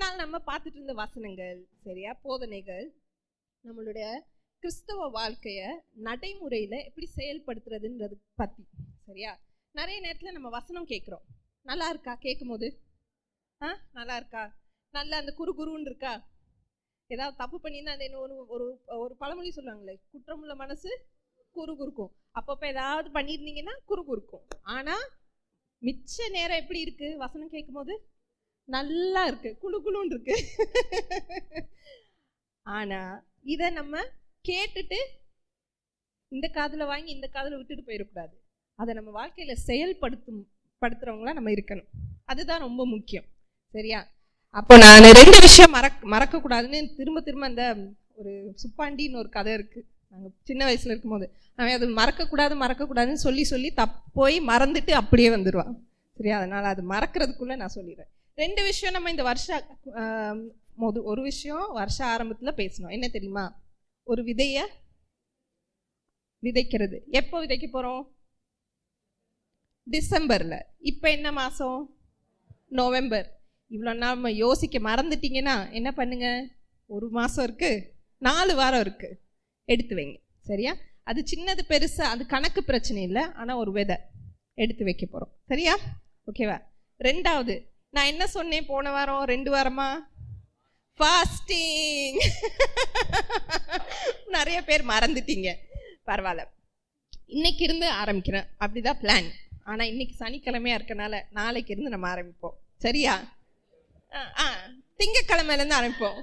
நாள் நம்ம பார்த்துட்டு இருந்த வசனங்கள், சரியா, போதனைகள் நம்மளுடைய கிறிஸ்தவ வாழ்க்கைய நடைமுறையில எப்படி செயல்படுத்துறதுன்றது பத்தி, சரியா. நிறைய நேரத்துல நம்ம வசனம் கேட்கிறோம், நல்லா இருக்கா கேட்கும் போது? நல்லா இருக்கா? நல்லா அந்த குறுகுருன்னு இருக்கா? ஏதாவது தப்பு பண்ணியிருந்தா அந்த ஒரு ஒரு ஒரு பழமொழி சொல்லுவாங்களே, குற்றமுள்ள மனசு குறுகுறுக்கும். அப்பப்ப ஏதாவது பண்ணியிருந்தீங்கன்னா குறுகுறுக்கும். ஆனா மிச்ச நேரம் எப்படி இருக்கு? வசனம் கேட்கும் போது நல்லா இருக்கு, குழு குழுன்னு இருக்கு. ஆனா இத நம்ம கேட்டுட்டு இந்த காதுல வாங்கி இந்த காதுல விட்டுட்டு போயிடக்கூடாது. அதை நம்ம வாழ்க்கையில செயல்படுத்துறவங்களா நம்ம இருக்கணும். அதுதான் ரொம்ப முக்கியம், சரியா. அப்போ நான் 2 விஷயம் மறக்க கூடாதுன்னு திரும்ப திரும்ப அந்த ஒரு சுப்பாண்டின்னு ஒரு கதை இருக்கு. நாங்கள் சின்ன வயசுல இருக்கும்போது அவன் அது மறக்கக்கூடாதுன்னு சொல்லி போய் மறந்துட்டு அப்படியே வந்துடுவான், சரியா. அதனால அது மறக்கிறதுக்குள்ள நான் சொல்லிடுறேன். 2 விஷயம் நம்ம இந்த ஒரு விஷயம் வருஷ ஆரம்பத்துல பேசணும். என்ன தெரியுமா? ஒரு விதைய விதைக்கிறது. எப்போ விதைக்க போறோம்? டிசம்பர்ல. இப்ப என்ன மாசம்? நவம்பர். இவ்வளவு நாள் நம்ம யோசிக்க மறந்துட்டீங்கன்னா என்ன பண்ணுங்க, 1 மாசம் இருக்கு, 4 வாரம் இருக்கு, எடுத்து வைங்க, சரியா. அது சின்னது பெருசு அது கணக்கு பிரச்சனை இல்லை. ஆனா ஒரு விதை எடுத்து வைக்க போறோம், சரியா, ஓகேவா. 2வது நான் என்ன சொன்னேன் போன வாரம் 2 வாரமா? ஃபாஸ்டிங். நிறைய பேர் மறந்துட்டீங்க, பரவாயில்ல. இன்னைக்கு இருந்து ஆரம்பிக்கிறேன், அப்படிதான் பிளான். ஆனா இன்னைக்கு சனிக்கிழமையா இருக்கனால நாளைக்கு இருந்து நம்ம ஆரம்பிப்போம், சரியா. திங்கக்கிழமையில இருந்து ஆரம்பிப்போம்.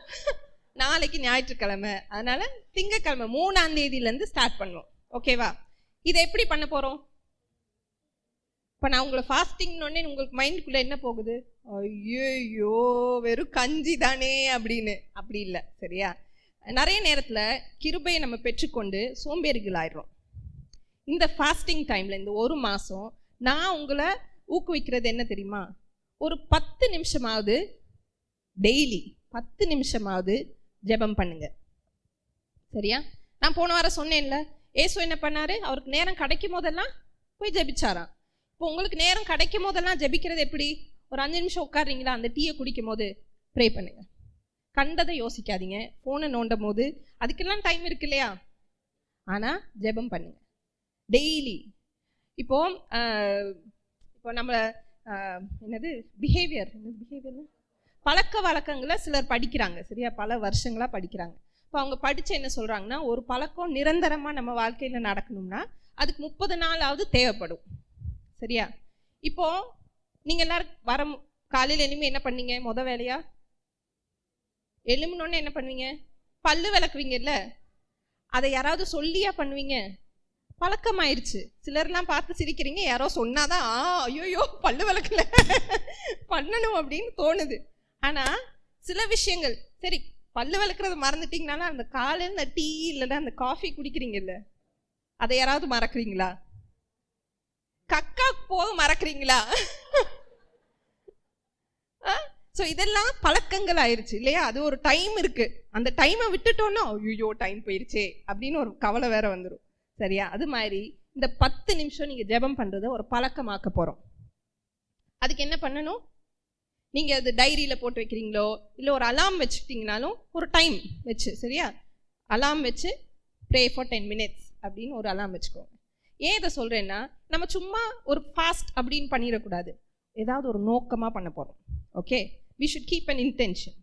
நாளைக்கு ஞாயிற்றுக்கிழமை, அதனால திங்கக்கிழமை 3ஆம் தேதியில இருந்து ஸ்டார்ட் பண்ணுவோம், ஓகேவா. இதை எப்படி பண்ண போறோம்? இப்ப நான் உங்களை ஃபாஸ்டிங் உங்களுக்கு மைண்டுக்குள்ள என்ன போகுது? ஐயோ வெறும் கஞ்சி தானே அப்படின்னு. அப்படி இல்லை, சரியா. நிறைய நேரத்துல கிருபையை நம்ம பெற்றுக்கொண்டு சோம்பேறிகள் ஆயிடுறோம். இந்த ஃபாஸ்டிங் டைம்ல இந்த 1 மாசம் நான் உங்களை ஊக்குவிக்கிறது என்ன தெரியுமா? ஒரு 10 நிமிஷமாவது டெய்லி 10 நிமிஷமாவது ஜெபம் பண்ணுங்க, சரியா. நான் போன வாரம் சொன்னேன்ல, ஏசு என்ன பண்ணாரு? அவருக்கு நேரம் கிடைக்கும் போதெல்லாம் போய் ஜெபிச்சாராம். இப்போ உங்களுக்கு நேரம் கிடைக்கும் போதெல்லாம் ஜெபிக்கிறது எப்படி? ஒரு 5 நிமிஷம் உட்கார்றீங்களா, அந்த டீயை குடிக்கும் போது ப்ரே பண்ணுங்க. கண்டதை யோசிக்காதீங்க. போனை நோண்டும் போது அதுக்கெல்லாம் டைம் இருக்கு இல்லையா. ஆனா ஜெபம் பண்ணுங்க டெய்லி. இப்போ நம்ம என்னது பிஹேவியர் பழக்க வழக்கங்களை சிலர் படிக்கிறாங்க, சரியா, பல வருஷங்களா படிக்கிறாங்க. இப்போ அவங்க படிச்சு என்ன சொல்றாங்கன்னா, ஒரு பழக்கம் நிரந்தரமா நம்ம வாழ்க்கையில நடக்கணும்னா அதுக்கு 30 நாளாவது தேவைப்படும், சரியா. இப்போ நீங்க எல்லாரும் காலையில இனிமே என்ன பண்ணீங்க? வேலையா எழும்புனோன்னு என்ன பண்ணுவீங்க? பல்லு விளக்குவீங்கல்ல. அதை யாராவது சொல்லியா பண்ணுவீங்க? பழக்கமாயிருச்சு. சிலர்லாம் பார்த்து சிரிக்கிறீங்க, யாரோ சொன்னாதான் ஐயோ பல்லு விளக்கல பண்ணணும் அப்படின்னு தோணுது. ஆனா சில விஷயங்கள், சரி பல்லு விளக்குறது மறந்துட்டீங்கனாலும் அந்த காலையில் இந்த டீ இல்லைன்னா அந்த காஃபி குடிக்கிறீங்கல்ல, அதை யாராவது மறக்கிறீங்களா? கக்கா போக மறக்கிறீங்களா? ஸோ இதெல்லாம் பழக்கங்கள் ஆயிடுச்சு இல்லையா. அது ஒரு டைம் இருக்கு, அந்த டைமை விட்டுட்டோம்னா ஐயோ டைம் போயிருச்சே அப்படின்னு ஒரு கவலை வேற வந்துடும், சரியா. அது மாதிரி இந்த 10 நிமிஷம் நீங்க ஜெபம் பண்றதை ஒரு பழக்கமாக்க போறோம். அதுக்கு என்ன பண்ணணும்? நீங்க அது டைரியில போட்டு வைக்கிறீங்களோ இல்லை ஒரு அலாம் வச்சுக்கிட்டீங்கனாலும் ஒரு டைம் வச்சு, சரியா, அலாம் வச்சு ப்ரே ஃபார் 10 minutes அப்படின்னு ஒரு அலாம் வச்சுக்கோங்க. ஏன் இதை சொல்றேன்னா, நம்ம சும்மா ஒரு ஃபாஸ்ட் அப்படின்னு பண்ணிடக்கூடாது, ஏதாவது ஒரு நோக்கமா பண்ண போறோம், okay. we should keep an intention.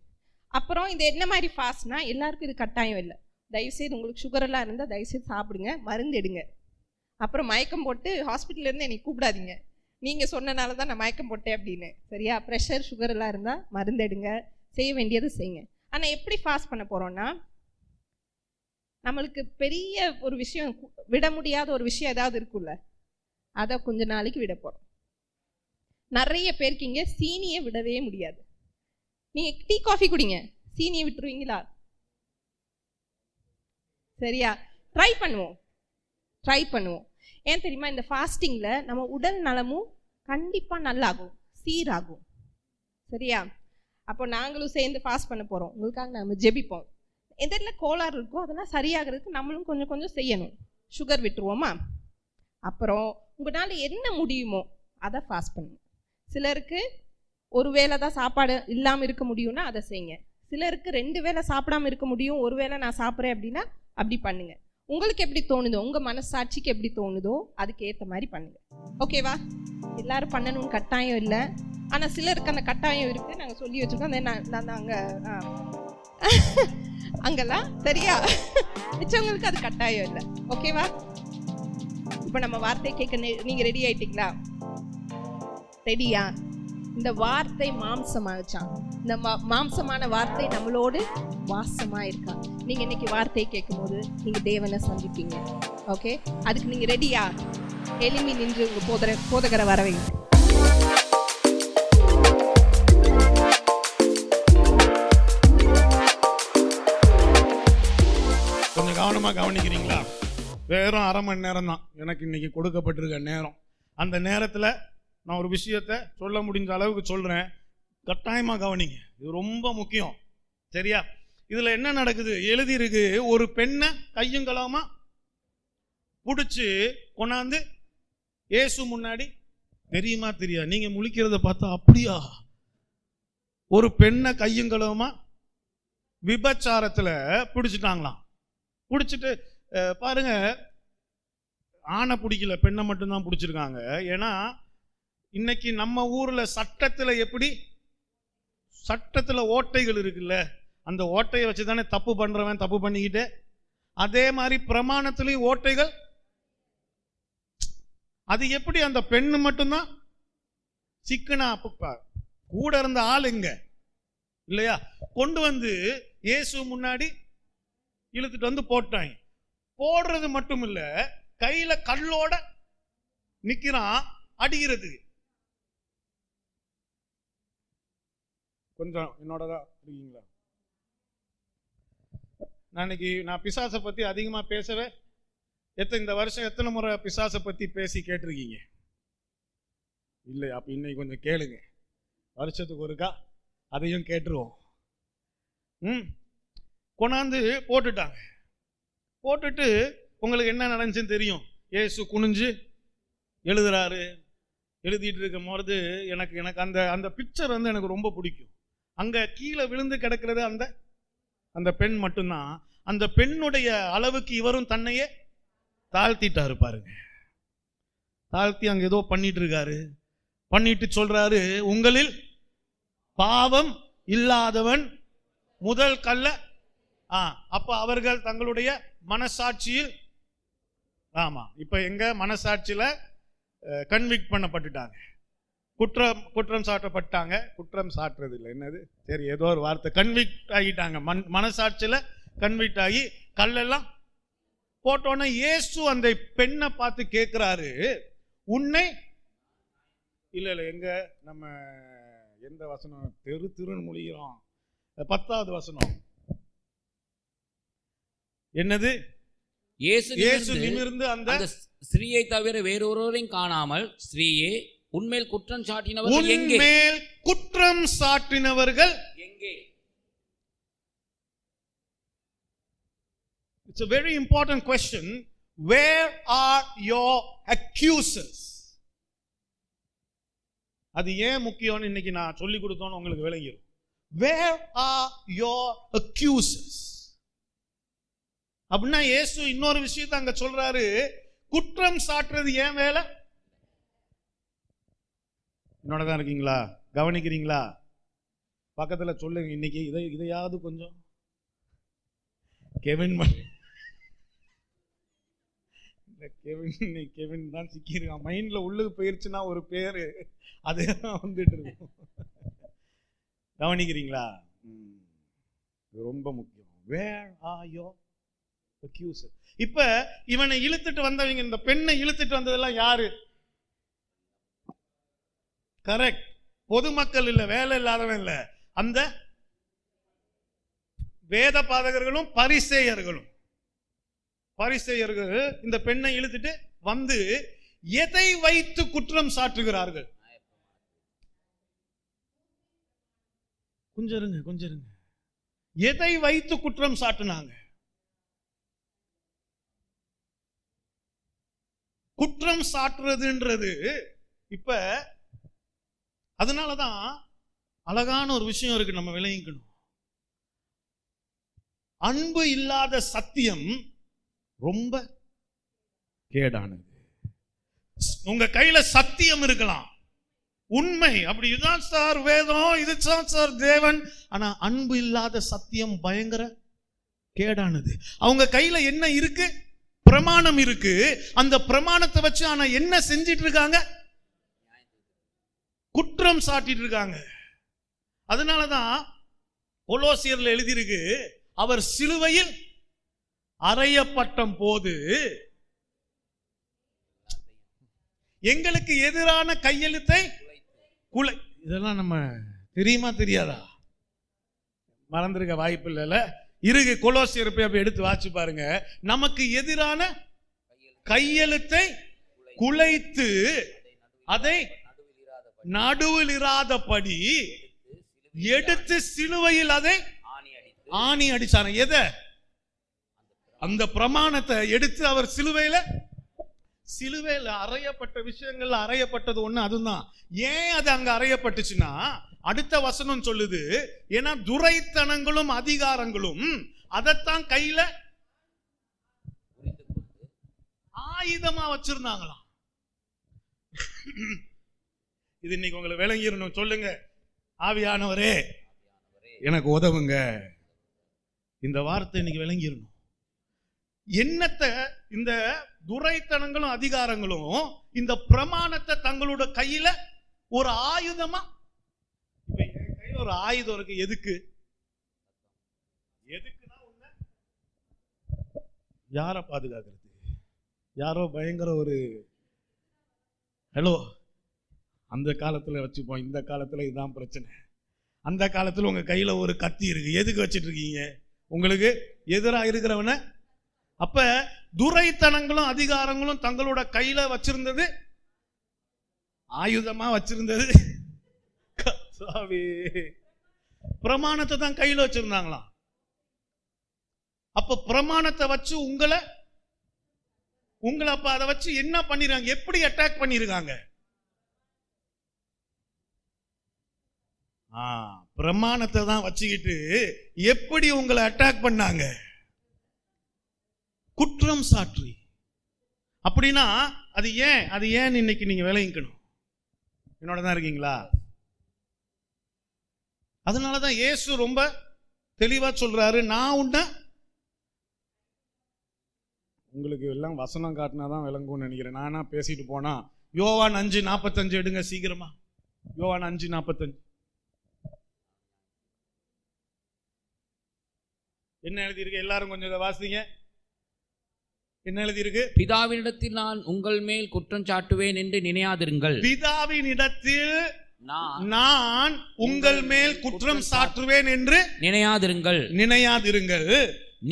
அப்புறம் இது என்ன மாதிரி ஃபாஸ்ட்னா, எல்லாருக்கும் இது கட்டாயம் இல்லை. தயவுசெய்து உங்களுக்கு சுகரெல்லாம் இருந்தால் தயவுசெய்து சாப்பிடுங்க, மருந்து எடுங்க. அப்புறம் மயக்கம் போட்டு ஹாஸ்பிட்டல்ல இருந்து என்னை கூப்பிடாதீங்க, நீங்கள் சொன்னனால தான் நான் மயக்கம் போட்டேன் அப்படின்னு, சரியா. ப்ரெஷர் சுகர் எல்லாம் இருந்தால் மருந்து எடுங்க, செய்ய வேண்டியது செய்யுங்க. ஆனால் எப்படி ஃபாஸ்ட் பண்ண போகிறோன்னா, நம்மளுக்கு பெரிய ஒரு விஷயம், விட முடியாத ஒரு விஷயம் ஏதாவது இருக்குல்ல, அதை கொஞ்ச நாளைக்கு விட போகிறோம். நிறைய பேருக்கு இங்கே சீனியை விடவே முடியாது. நீங்கள் டீ காஃபி குடிங்க, சீனியை விட்டுருவீங்களா? சரியா, ட்ரை பண்ணுவோம். ஏன் தெரியுமா? இந்த ஃபாஸ்டிங்ல நம்ம உடல் நலமும் கண்டிப்பா நல்லாகும், சீராகும், சரியா. அப்போ நாங்களும் சேர்ந்து ஃபாஸ்ட் பண்ண போறோம், உங்களுக்காக நம்ம ஜெபிப்போம். எதில் கோளாறு இருக்கோ அதெல்லாம் சரியாகிறதுக்கு நம்மளும் கொஞ்சம் கொஞ்சம் செய்யணும். சுகர் விட்டுருவோமா? அப்புறம் உங்களால என்ன முடியுமோ அதை ஃபாஸ்ட் பண்ணுங்க. சிலருக்கு ஒரு வேளை தான் சாப்பாடு இல்லாமல் இருக்க முடியும்னா அதை செய்யுங்க. சிலருக்கு 2 வேளை சாப்பிடாம இருக்க முடியும், ஒரு வேளை நான் சாப்பிட்றேன் அப்படின்னா அப்படி பண்ணுங்க. உங்களுக்கு எப்படி தோணுதோ, உங்கள் மனசாட்சிக்கு எப்படி தோணுதோ அதுக்கு ஏற்ற மாதிரி பண்ணுங்க. ஓகேவா? எல்லாரும் பண்ணணும்னு கட்டாயம் இல்லை, ஆனால் சிலருக்கு அந்த கட்டாயம் இருக்குது. நாங்கள் சொல்லி வச்சுருக்கோம். நான் அங்கே அங்கெல்லாம் சரியா மிச்சவங்களுக்கு அது கட்டாயம் இல்லை. ஓகேவா? இப்போ நம்ம வார்த்தை கேட்க நீங்கள் ரெடி ஆயிட்டீங்களா? ரெடியா? இந்த வார்த்தை மாம்சமாச்சான். இந்த மாம்சமான வார்த்தை நம்மளோடு வாசமா இருக்கா. நீங்க இன்னைக்கு வார்த்தையை கேட்கும் போது நீங்க தேவனை சந்திப்பீங்க. ஓகே, அதுக்கு நீங்க ரெடியா? எளிமை நின்று உங்க போதகரை வர வைங்க. கொஞ்சம் கவனமா கவனிக்கிறீங்களா? வெறும் 1/2 மணி நேரம் தான் எனக்கு இன்னைக்கு கொடுக்கப்பட்டிருக்க நேரம். அந்த நேரத்தில் நான் ஒரு விஷயத்தை சொல்ல முடிஞ்ச அளவுக்கு சொல்கிறேன். கட்டாயமாக கவனிங்க, இது ரொம்ப முக்கியம். சரியா? இதில் என்ன நடக்குது? எழுதியிருக்கு, ஒரு பெண்ணை கையுங்களாமா பிடிச்சி கொண்டாந்து இயேசு முன்னாடி. தெரியுமா தெரியா? நீங்கள் முழிக்கிறத பார்த்தா அப்படியா? ஒரு பெண்ணை கையுங்களாமா விபச்சாரத்தில் பிடிச்சிட்டாங்களாம். பிடிச்சிட்டு பாருங்க, ஆணை பிடிக்கல, பெண்ணை மட்டும்தான் பிடிச்சிருக்காங்க. ஏன்னா இன்னைக்கு நம்ம ஊர்ல சட்டத்துல எப்படி, சட்டத்துல ஓட்டைகள் இருக்குல்ல, அந்த ஓட்டையை வச்சு தானே தப்பு பண்றவன் தப்பு பண்ணிக்கிட்டு, அதே மாதிரி பிரமாணத்திலையும் ஓட்டைகள். அது எப்படி அந்த பெண்ணு மட்டும்தான் சிக்கனா? கூட இருந்த ஆள் எங்க இல்லையா? கொண்டு வந்து இயேசு முன்னாடி இழுத்துட்டு வந்து போட்டாங்க. போடுறது மட்டும் இல்ல, கையில கல்லோட நிக்கிறான் அடிக்கிறது. கொஞ்சம் என்னோடதான் இருக்கீங்களா? நான் பிசாசை பத்தி அதிகமா பேசவே, இந்த வருஷம் எத்தனை முறை பிசாசை பத்தி பேசி கேட்டிருக்கீங்க? இல்லை, அப்ப இன்னைக்கு கொஞ்சம் கேளுங்க. வருஷத்துக்கு ஒருக்கா அதையும் கேட்டுருவோம். கொண்டாந்து போட்டுட்டாங்க. போட்டுட்டு உங்களுக்கு என்ன நடந்துச்சுன்னு தெரியும். இயேசு குனிஞ்சு எழுதுறாரு. எழுதிட்டு இருக்கும் போது எனக்கு அந்த அந்த பிக்சர் வந்து எனக்கு ரொம்ப பிடிக்கும். அங்க கீழே விழுந்து கிடக்கிறது அந்த பெண் மட்டும்தான். அந்த பெண்ணுடைய அளவுக்கு இவரும் தன்னையே தாழ்த்திட்டாரு பாருங்க. தாழ்த்தி அங்க ஏதோ பண்ணிட்டு இருக்காரு. பண்ணிட்டு சொல்றாரு, உங்களில் பாவம் இல்லாதவன் முதல் கல்ல. அப்ப அவர்கள் தங்களுடைய மனசாட்சியில், ஆமா, இப்ப எங்க மனசாட்சியில கன்விக்ட் பண்ணப்பட்டுட்டாங்க, குற்றம் சாட்டப்பட்டாங்க. குற்றம் சாட்டுறது இல்லை, என்னது, சரி, ஏதோ ஒரு வார்த்தை, கன்விக்ட் ஆகிட்டாங்க. மனசாட்சியில கன்விக்ட் ஆகி கல்லெல்லாம் போட்டோன்னே இயேசு அந்த பெண்ணை பார்த்து கேட்கிறாரு, உன்னை இல்ல எங்க நம்ம எந்த வசனம் திருன்னு மொழிகிறோம், 10வது வசனம் என்னது? இயேசு நிமிர்ந்து அந்த ஸ்திரீயை தவிர வேறொருவரையும் காணாமல், ஸ்திரீயே, உன்மேல் குற்றம் சாட்டினவர்கள் எங்கே? உன்மேல் குற்றம் சாட்டினவர்கள் எங்கே? It's a very important question. Where are your accusers? அது ஏன் முக்கியம்னு இன்னைக்கு நான் சொல்லி கொடுத்தோன்னு உங்களுக்கு விளங்கிடும். Where are your accusers? அப்படின்னா இயேசு இன்னொரு விஷயத்தை அங்க சொல்றாரு, குற்றம் சாட்டுறது ஏன் வேலை? என்னோடதான் இருக்கீங்களா? கவனிக்கிறீங்களா? பக்கத்துல சொல்லுங்க. இன்னைக்கு இதையாவது கொஞ்சம் கெவின் தான் சிக்கிருக்கான். மைண்ட்ல உள்ளுக்கு போயிருச்சுன்னா ஒரு பேரு அதே தான் வந்துட்டு இருக்கும். கவனிக்கிறீங்களா? ரொம்ப முக்கியம். Where are your accusers? இப்ப இவனை இழுத்துட்டு வந்தவங்க, இந்த பெண்ணை இழுத்துட்டு வந்ததெல்லாம் யாரு? கரெக்ட், பொதுமக்கள் இல்ல, வேலை இல்லாதவன் இல்ல, அந்த வேத பாதகர்களும் பரிசேயர்களும். பரிசேயர்கள் இந்த பெண்ணை இழுத்துட்டு வந்து எதை வைத்து குற்றம் சாட்டுகிறார்கள்? கொஞ்சம் இருங்க. எதை வைத்து குற்றம் சாட்டுனாங்க? குற்றம் சாட்டுறதுன்றது இப்ப அதனாலதான் அழகான ஒரு விஷயம் இருக்கு, நம்ம விளங்கிக்கணும். அன்பு இல்லாத சத்தியம் ரொம்ப கேடானது. உங்க கையில சத்தியம் இருக்கலாம், உண்மை, அப்படி இதுதான் சார் வேதம், இதுதான் சார் தேவன், ஆனா அன்பு இல்லாத சத்தியம் பயங்கர கேடானது. அவங்க கையில என்ன இருக்கு? பிரமாணம் இருக்கு. அந்த பிரமாணத்தை வச்சு ஆனா என்ன செஞ்சிட்டு இருக்காங்க? குற்றம் சாட்டிட்டு இருக்காங்க. அதனாலதான் கொலோசியர்ல எழுதியிருக்கு, அவர் சிலுவையில் அறையப்பட்ட போது எங்களுக்கு எதிரான கையெழுத்தை குலை. இதெல்லாம் நம்ம தெரியுமா தெரியாதா? மறந்துருக்க வாய்ப்பு இல்லைல்ல. இருக்கு, கொலோசியர் போய் அப்படி எடுத்து வாசி பாருங்க. நமக்கு எதிரான கையெழுத்தை குலைத்து அதை நடுவில் இராதபடி எடுத்து சிலுவையில் அதை ஆணி அடிச்சார். எதை? அந்த பிரமாணத்தை எடுத்து அவர் சிலுவையில அறையப்பட்ட விஷயங்கள்ல அறையப்பட்டது ஒண்ணு அதுதான். ஏன் அது அங்க அறையப்பட்டுச்சுன்னா, அடுத்த வசனம் சொல்லுது, ஏன்னா துரைத்தனங்களும் அதிகாரங்களும் அதைத்தான் கையில ஆயுதமா வச்சிருந்தாங்களாம். இது இன்னைக்கு உங்களை விளங்கிடணும். சொல்லுங்க, ஆவியானவரே எனக்கு உதவுங்க. இந்த வார்த்தை இன்னைக்கு விளங்கிடணும். என்னத்தை? இந்த துரைத்தனங்களும் அதிகாரங்களும் இந்த பிரமாணத்தை தங்களோட கையில ஒரு ஆயுதமா. இப்ப என் கையில ஒரு ஆயுதம் இருக்கு. எதுக்கு? எதுக்குன்னா உன்னை யாரை பாதுகாக்கிறது? யாரோ பயங்கர ஒரு ஹலோ, அந்த காலத்துல வச்சுப்போம், இந்த காலத்துல இதுதான் பிரச்சனை. அந்த காலத்துல உங்க கையில ஒரு கத்தி இருக்கு, எதுக்கு வச்சிட்டு இருக்கீங்க? உங்களுக்கு எதிராக இருக்கிறவன. அப்ப துரைத்தனங்களும் அதிகாரங்களும் தங்களோட கையில வச்சிருந்தது, ஆயுதமா வச்சிருந்தது பிரமாணத்தை தான் கையில வச்சிருந்தாங்களாம். அப்ப பிரமாணத்தை வச்சு உங்களை அப்ப அதை வச்சு என்ன பண்ணிருக்காங்க? எப்படி அட்டாக் பண்ணிருக்காங்க? பிரமாணத்தை தான் வச்சுக்கிட்டு எப்படி உங்களை அட்டாக் பண்ணாங்க? குற்றம் சாற்றி. அப்படின்னா அது ஏன் இன்னைக்கு நீங்க விளங்கிக்கணும். என்னோட தான் இருக்கீங்களா? அதனாலதான் இயேசு ரொம்ப தெளிவா சொல்றாரு, நான் உன்னை, உங்களுக்கு எல்லாம் வசனம் காட்டினாதான் விளங்கும்னு நினைக்கிறேன். நானா பேசிட்டு போனா யோவான் 5:45 எடுங்க சீக்கிரமா. யோவான் 5:45 என்ன எழுதியிருக்கு? எல்லாரும் கொஞ்சம் இதை வாசிங்க. என்ன எழுதியிருக்கு? பிதாவினிடத்தில் நான் உங்கள் மேல் குற்றம் சாட்டுவேன் என்று நினையாதிருங்கள். பிதாவினிடத்தில் நான் உங்கள் மேல் குற்றம் சாட்டுவேன் என்று நினையாதிருங்கள்.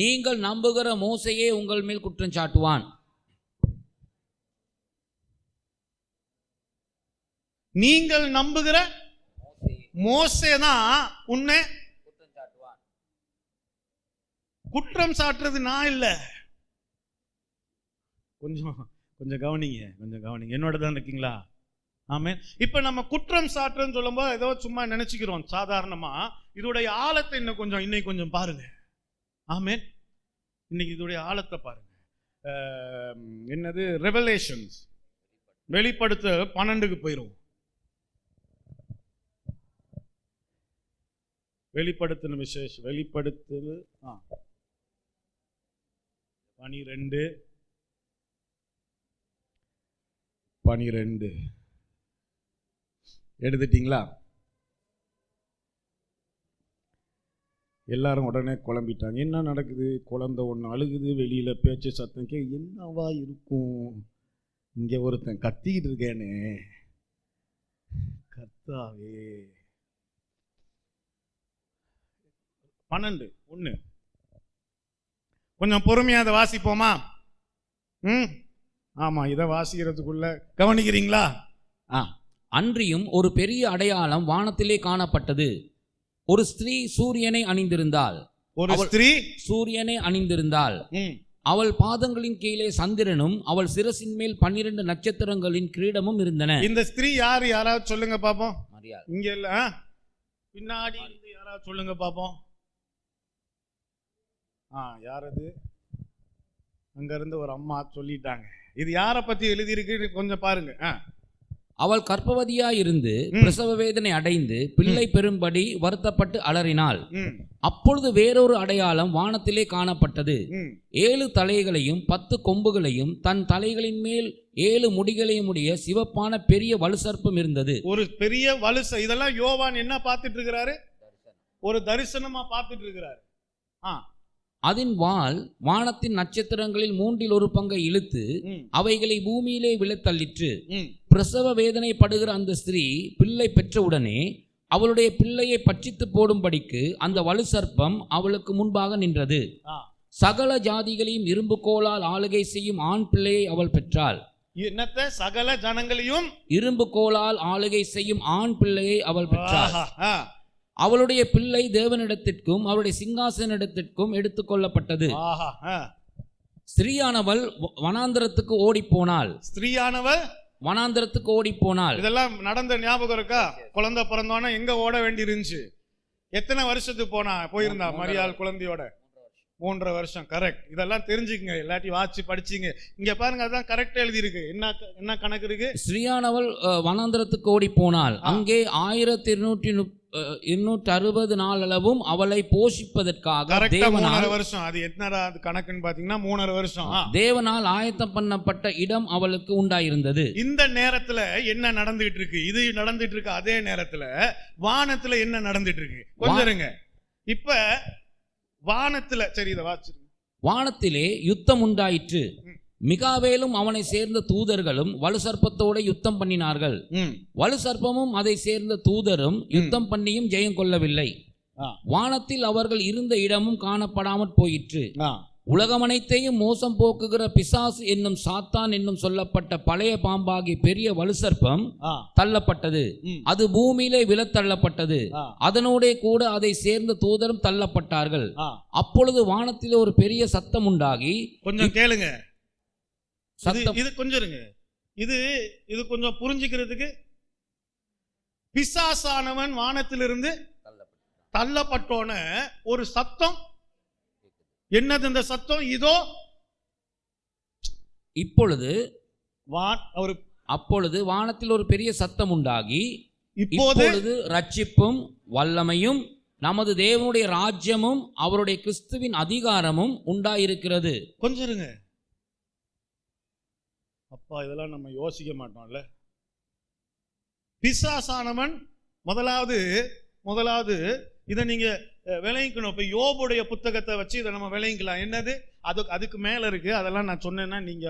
நீங்கள் நம்புகிற மோசையே உங்கள் மேல் குற்றம் சாட்டுவான். நீங்கள் நம்புகிற மோசே தான் உன்னை குற்றம் சாட்டுறது, நான் இல்ல. கொஞ்சம் கவனிங்க, என்னோட தான் இருக்கீங்களா? ஆமென். இப்ப நம்ம குற்றம் சாட்டுறன்னு சொல்லும்போது ஏதோ சும்மா நினைச்சுக்கிறோம் சாதாரணமா. இதோடைய ஆழத்தை இன்னைக்கு கொஞ்சம் பாருங்க. ஆமென். இன்னைக்கு இதோடைய ஆழத்தை பாருங்க. என்னது? ரெவலேஷன்ஸ், வெளிப்படுத்த 12க்கு போயிரும். வெளிப்படுத்தின விசேஷம், வெளிப்படுத்தல் 12 எடுத்துட்டீங்களா? எல்லாரும் உடனே குழம்பிட்டாங்க. என்ன நடக்குது? குழந்தை ஒன்று அழுகுது, வெளியில பேச்சு சத்தம் என்னவா இருக்கும்? இங்க ஒருத்தன் கத்திக்கிட்டு இருக்கேனே, கர்த்தாவே. 12:1 கொஞ்சம் பொறுமையா அதை வாசிப்போமா? ஆமா, இதை வாசிக்கிறதுக்குள்ள கவனிக்கிறீங்களா? அன்றியும் ஒரு பெரிய அடையாளம் வானத்திலே காணப்பட்டது. ஒரு ஸ்திரீ சூரியனை அணிந்திருந்தாள். அவள் பாதங்களின் கீழே சந்திரனும் அவள் சிரசின் மேல் 12 நட்சத்திரங்களின் கிரீடமும் இருந்தன. இந்த ஸ்திரீ யார்? யாராவது சொல்லுங்க பாப்போம். இங்க இல்ல, பின்னாடி இருந்து யாராவது சொல்லுங்க பாப்போம். யார் அது? அங்க இருந்து ஒரு அம்மா சொல்லிட்டாங்க. இது யாரை பத்தி எழுதியிருக்கு கொஞ்சம் பாருங்க. அவள் கர்ப்பவதியாயிருந்து பிரசவ வேதனை அடைந்து பிள்ளை பெறும்படி வருத்தப்பட்டு அலறினாள். அப்பொழுது வேறொரு அடையாளம் வானத்திலே காணப்பட்டது. 7 தலைகளையும் 10 கொம்புகளையும் தன் தலைகளின் மேல் 7 முடிகளையும் உடைய சிவப்பான பெரிய வலுசர்ப்பம் இருந்தது. ஒரு பெரிய இதெல்லாம் யோவான் என்ன பார்த்துட்டு இருக்கிறாரு? ஒரு தரிசனமா பார்த்துட்டு இருக்கிறாரு. அதன் வால் வானத்தின் நட்சத்திரங்களில் 1/3 பங்கை இழுத்து அவைகளை பூமியிலே விழத்தள்ளிற்று. பிரசவ வேதனைப்படுகிற அந்த ஸ்திரீ பிள்ளை பெற்றவுடனே அவளுடைய பிள்ளையை பட்சித்து போடும்படிக்கு அந்த வலு சர்ப்பம் அவளுக்கு முன்பாக நின்றது. சகல ஜாதிகளையும் இரும்பு கோலால் ஆளுகை செய்யும் ஆண் பிள்ளையை அவள் பெற்றாள். என்னத்த? சகல ஜனங்களையும் இரும்பு கோலால் ஆளுகை செய்யும் ஆண் பிள்ளையை அவள் பெற்றாள். அவளுடைய பிள்ளை தேவனிடத்திற்கும் அவருடைய சிங்காசனிடத்திற்கும் எடுத்துக்கொள்ளப்பட்டது. ஸ்திரீயானவள் வனாந்தரத்துக்கு ஓடி போனாள். வனாந்தரத்துக்கு ஓடி போனாள். இதெல்லாம் நடந்த ஞாபகம் இருக்கா? குழந்தை பிறந்தோன்னா எங்க ஓட வேண்டி இருந்துச்சு? எத்தனை வருஷத்துக்கு போயிருந்தா மரியாள் குழந்தையோட? 3.5 வருஷம். கரெக்ட். இதெல்லாம் தெரிஞ்சுக்கங்க, இல்லாட்டி வாட்சி படிச்சிங்க. இங்க பாருங்க, அதான் கரெக்டா எழுதி இருக்கு. என்ன கணக்கு இருக்கு? ஸ்ரீயானவள் வனாந்தரத்துக்கு ஓடி போனாள். அங்கே 1260 நாள் அளவும் அவளை போஷிப்பதற்காக தேவனால் வருஷம். அது என்ன கணக்குன்னு பாத்தீங்கன்னா 3.5 வருஷம். தேவனால் ஆயத்தம் பண்ணப்பட்ட இடம் அவளுக்கு உண்டாயிருந்தது. இந்த நேரத்துல என்ன நடந்துட்டு இருக்கு? இது நடந்துட்டு இருக்கு. அதே நேரத்துல வானத்துல என்ன நடந்துட்டு இருக்கு? கொஞ்சம் இருங்க. இப்ப வானத்துல, சரி இத வாசிச்சு. வானத்திலே யுத்தம் உண்டாயிற்று. மிகாவேலும் அவனை சேர்ந்த தூதர்களும் வலு சர்ப்பத்தோட யுத்தம் பண்ணினார்கள். வலு சர்ப்பமும் அதை சேர்ந்த தூதரும் யுத்தம் பண்ணியும் ஜெயம் கொள்ளவில்லை. வானத்தில் அவர்கள் இருந்த இடமும் காணப்படாமற் போயிற்று. உலகமனைத்தையும் மோசம் போக்குகிற பிசாசு என்னும் சாத்தான் என்னும் சொல்லப்பட்ட பழைய பாம்பாகி பெரிய வலு சர்ப்பம் தள்ளப்பட்டது. அது பூமியிலே விழத்தள்ளப்பட்டது. அதனோட கூட அதை சேர்ந்த தூதரும் தள்ளப்பட்டார்கள். அப்பொழுது வானத்திலே ஒரு பெரிய சத்தம் உண்டாகி, கொஞ்சம் கேளுங்க, இது கொஞ்சம் இருங்க, இது கொஞ்சம் புரிஞ்சுக்கிறதுக்கு. பிசாசானவன் வானத்திலிருந்து தள்ளப்பட்டோன ஒரு சத்தம். என்னது இந்த சத்தம்? இதோ அப்பொழுது வானத்தில் ஒரு பெரிய சத்தம் உண்டாகி, இப்பொழுது ரட்சிப்பும் வல்லமையும் நமது தேவனுடைய ராஜ்யமும் அவருடைய கிறிஸ்துவின் அதிகாரமும் உண்டாயிருக்கிறது. கொஞ்சம் இருங்க அப்பா, இதெல்லாம் நம்ம யோசிக்க மாட்டோம்ல. பிசாசானவன் முதலாவது இதை நீங்க விளங்கிக்கணும். இப்ப யோபுடைய புத்தகத்தை வச்சு இதை நம்ம விளங்கிக்கலாம். என்னது அதுக்கு மேல இருக்கு. அதெல்லாம் நான் சொன்னேன்னா நீங்க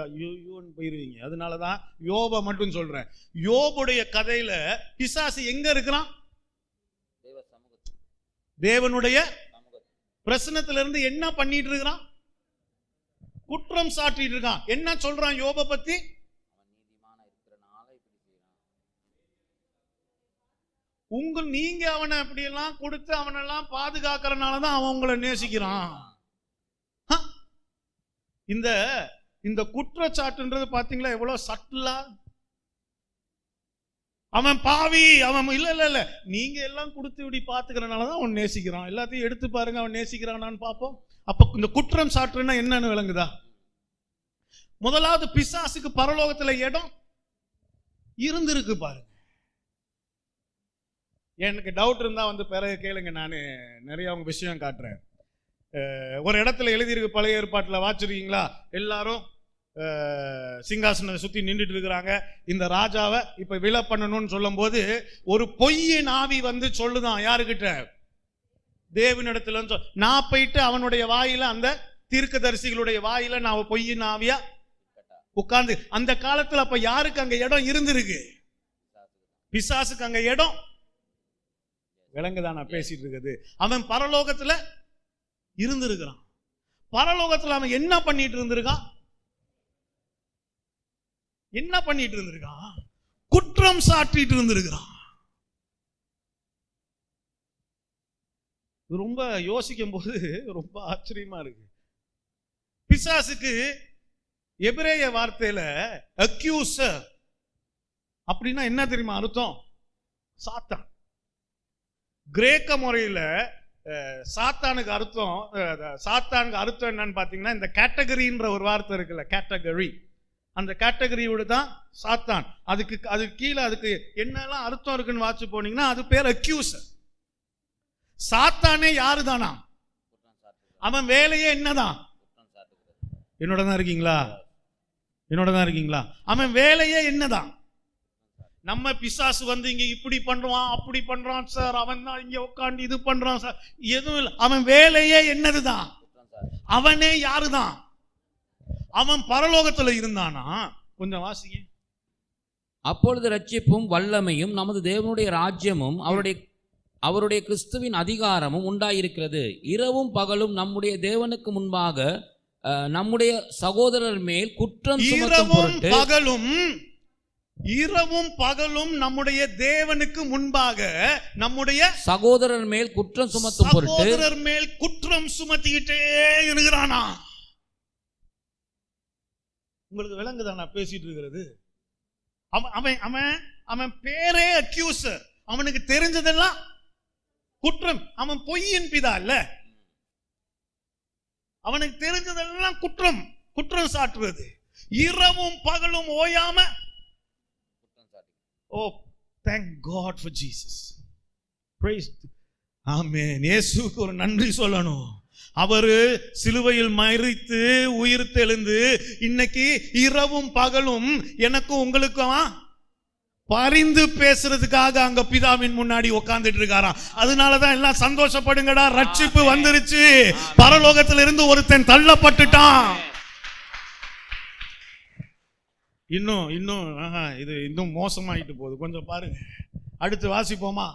போயிருவீங்க. அதனாலதான் யோபை மட்டும் சொல்றேன். யோபுடைய கதையில பிசாசு எங்க இருக்கிறான்? தேவனுடைய பிரசன்னத்துல இருந்து என்ன பண்ணிட்டு இருக்கிறான்? குற்றம் சாட்டிட்டு இருக்கான். என்ன சொல்றான் யோபை பத்தி? நீங்க அவனை அப்படியெல்லாம் கொடுத்து அவனெல்லாம் பாதுகாக்கிறனாலதான் அவன் உங்களை நேசிக்கிறான். இந்த குற்றச்சாட்டுன்றது பாத்தீங்களா எவ்வளவு சட்டலா? அவன் பாவி, அவன் இல்ல நீங்க எல்லாம் கொடுத்து இப்படி பாத்துக்கிறனாலதான் அவன் நேசிக்கிறான். எல்லாத்தையும் எடுத்து பாருங்க, அவன் நேசிக்கிறானான்னு பாப்போம். அப்ப இந்த குற்றம் சாட்டுன்னா என்னன்னு விளங்குதா? முதலாவது பிசாசுக்கு பரலோகத்துல இடம் இருந்திருக்கு பாருங்க. எனக்கு டவுட் இருந்தா பிறகு கேளுங்க, நான் நிறைய அவங்க விஷயம் காட்டுறேன். ஒரு இடத்துல எழுதியிருக்கு, பழைய ஏற்பாட்டில் வாச்சிருக்கீங்களா? எல்லாரும் சிங்காசனத்தை சுத்தி நின்றுட்டு இருக்கிறாங்க. இந்த ராஜாவை இப்ப விலை பண்ணணும்னு சொல்லும் போது ஒரு பொய்யின் ஆவி சொல்லுதான் யாருக்கிட்ட? தேவனிடத்துல. நான் போயிட்டு அவனுடைய வாயில, அந்த தீர்க்கதரிசிகளுடைய வாயில நான் பொய்யின் ஆவியா உட்கார்ந்து. அந்த காலத்துல அப்ப யாருக்கு அங்க இடம் இருந்திருக்கு? பிசாசுக்கு அங்க இடம். விலங்குதான் நான் பேசிட்டு இருக்குது. அவன் பரலோகத்துல இருந்திருக்கிறான். பரலோகத்துல அவன் என்ன பண்ணிட்டு இருந்திருக்கான்? குற்றம் சாட்டிட்டு இருந்திருக்கிறான். ரொம்ப யோசிக்கும் போது ரொம்ப ஆச்சரியமா இருக்கு. பிசாசுக்கு எபிரேய வார்த்தையில அக்யூசர் அப்படின்னா என்ன தெரியுமா அர்த்தம்? சாத்தான். கிரேக்க முறையில சாத்தானுக்கு அர்த்தம் என்னன்னு பாத்தீங்கன்னா, இந்த கேட்டகரின்ற ஒரு வார்த்தை இருக்குல்ல, கேட்டகரி, அந்த கேட்டகரியோட தான் சாத்தான். அதுக்கு கீழே அதுக்கு என்னெல்லாம் அர்த்தம் இருக்குன்னு வாட்சி போனீங்கன்னா அது பேர் அக்யூசர். சாத்தானே யாரு தானா? அவன் வேலையே என்னதான்? என்னோட தான் இருக்கீங்களா? அவன் வேலையே என்னதான்? நம்ம பிசாசு வந்து இங்க இப்படி பண்றான் அப்படி பண்றான் சார், அவன் தான் இங்க உட்காந்து இது பண்றான் சார், எதுவும் இல்லை. அவன் வேலையே என்னதுதான்? அவனே யாருதான்? அவன் பரலோகத்துல இருந்தானா? கொஞ்சம் வாசிங்க. அப்பொழுது ரட்சிப்பும் வல்லமையும் நமது தேவனுடைய ராஜ்யமும் அவருடைய கிறிஸ்துவின் அதிகாரமும் உண்டாயிருக்கிறது. இரவும் பகலும் நம்முடைய தேவனுக்கு முன்பாக நம்முடைய சகோதரர் மேல் குற்றம் சுமத்தும் பொருட்டு, இரவும் பகலும் நம்முடைய தேவனுக்கு முன்பாக நம்முடைய சகோதரர் மேல் குற்றம் சுமத்தும் பொருட்டு, சகோதரர் மேல் குற்றம் சுமத்திக்கிட்டே இருக்கிறானா? உங்களுக்கு விளங்குதானா பேசிட்டு இருக்கிறது? அவன் பேரே அக்யூசர். அவனுக்கு தெரிஞ்சதெல்லாம் குற்றம். அவன் பொய்யின் பிதா இல்ல, அவனுக்கு தெரிஞ்சதெல்லாம் குற்றம் சாட்டுறது. இரவும் பகலும் ஓயாம. Oh, thank God for Jesus. Praise. Amen. இயேசுவுக்கு ஒரு நன்றி சொல்லணும். அவரு சிலுவையில் மரித்து உயிர் தெழுந்து இன்னைக்கு இரவும் பகலும் எனக்கும் உங்களுக்கும் பரிந்து பேசுறதுக்காக அங்க பிதாவின் முன்னாடி உட்கார்ந்துட்டு இருக்காராம். அதனாலதான் எல்லாம் சந்தோஷப்படுங்கடா, ரட்சிப்பு வந்துருச்சு, பரலோகத்துல இருந்து ஒருத்தன் தள்ளப்பட்டுட்டான். இன்னும் இது இன்னும் மோசமாயிட்டு போகுது. கொஞ்சம் பாருங்க, அடுத்து வாசிப்போமா?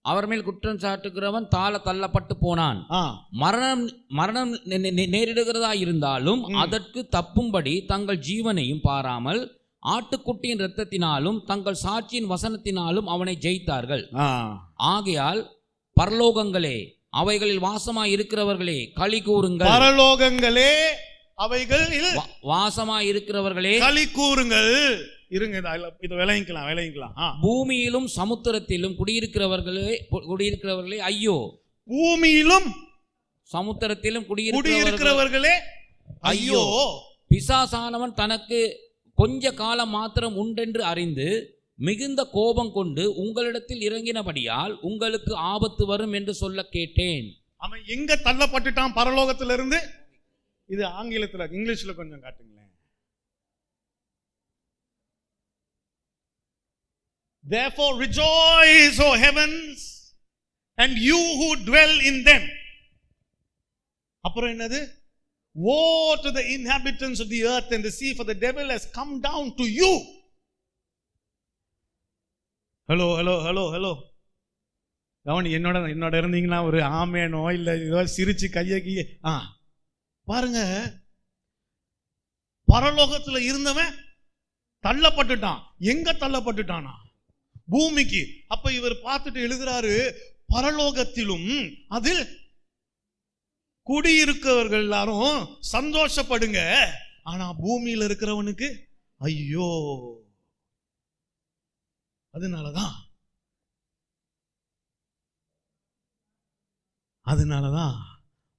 அவர் மேல் குற்றம் சாட்டுகிறவன் தள்ளப்பட்டு போனான். மரணம் நேரிடுகிறதா இருந்தாலும் அதற்கு தப்பும்படி தங்கள் ஜீவனையும் பாராமல் ஆட்டுக்குட்டியின் இரத்தத்தினாலும் தங்கள் சாட்சியின் வசனத்தினாலும் அவனை ஜெயித்தார்கள். ஆகையால் பரலோகங்களே, அவைகளில் வாசமாய் இருக்கிறவர்களே களி கூறுங்கள். பரலோகங்களே, அவைகளில் வாசமாய் இருக்கிறவர்களே களி கூறுங்கள். இருங்க, இதை விளங்கிக்கலாம். பூமியிலும் சமுத்திரத்திலும் குடியிருக்கிறவர்களே ஐயோ. பூமியிலும் சமுத்திரத்திலும் குடியிருக்கிறவர்களே ஐயோ. பிசாசானவன் தனக்கு கொஞ்ச காலம் மாத்திரம் உண்டென்று அறிந்து மிகுந்த கோபம் கொண்டு உங்களிடத்தில் இறங்கினபடியால் உங்களுக்கு ஆபத்து வரும் என்று சொல்ல கேட்டேன். அவன் எங்க தள்ளப்பட்டுட்டான் பரலோகத்திலிருந்து? இது ஆங்கிலத்துல, இங்கிலீஷ்ல கொஞ்சம் காட்டுங்களேன். Therefore rejoice, O heavens, and you who dwell in them. அப்புறம் என்னது? Woe to the inhabitants of the earth and the sea, for the devil has come down to you. Hello. கவனி, என்னோட இருந்தீங்கன்னா ஒரு ஆமேனோ இல்ல ஏதோ சிரிச்சு கையகி பாருங்க. பரலோகத்துல இருந்தவன் தள்ளப்பட்டுட்டான். எங்க தள்ளப்பட்டுட்டானா? பூமிக்கு. அப்ப இவர் பார்த்துட்டு எழுதுறாரு, பரலோகத்திலும் அதில் குடியிருக்கிறவர்கள் எல்லாரும் சந்தோஷப்படுங்க, ஆனா பூமியில இருக்கிறவனுக்கு ஐயோ. அதனாலதான்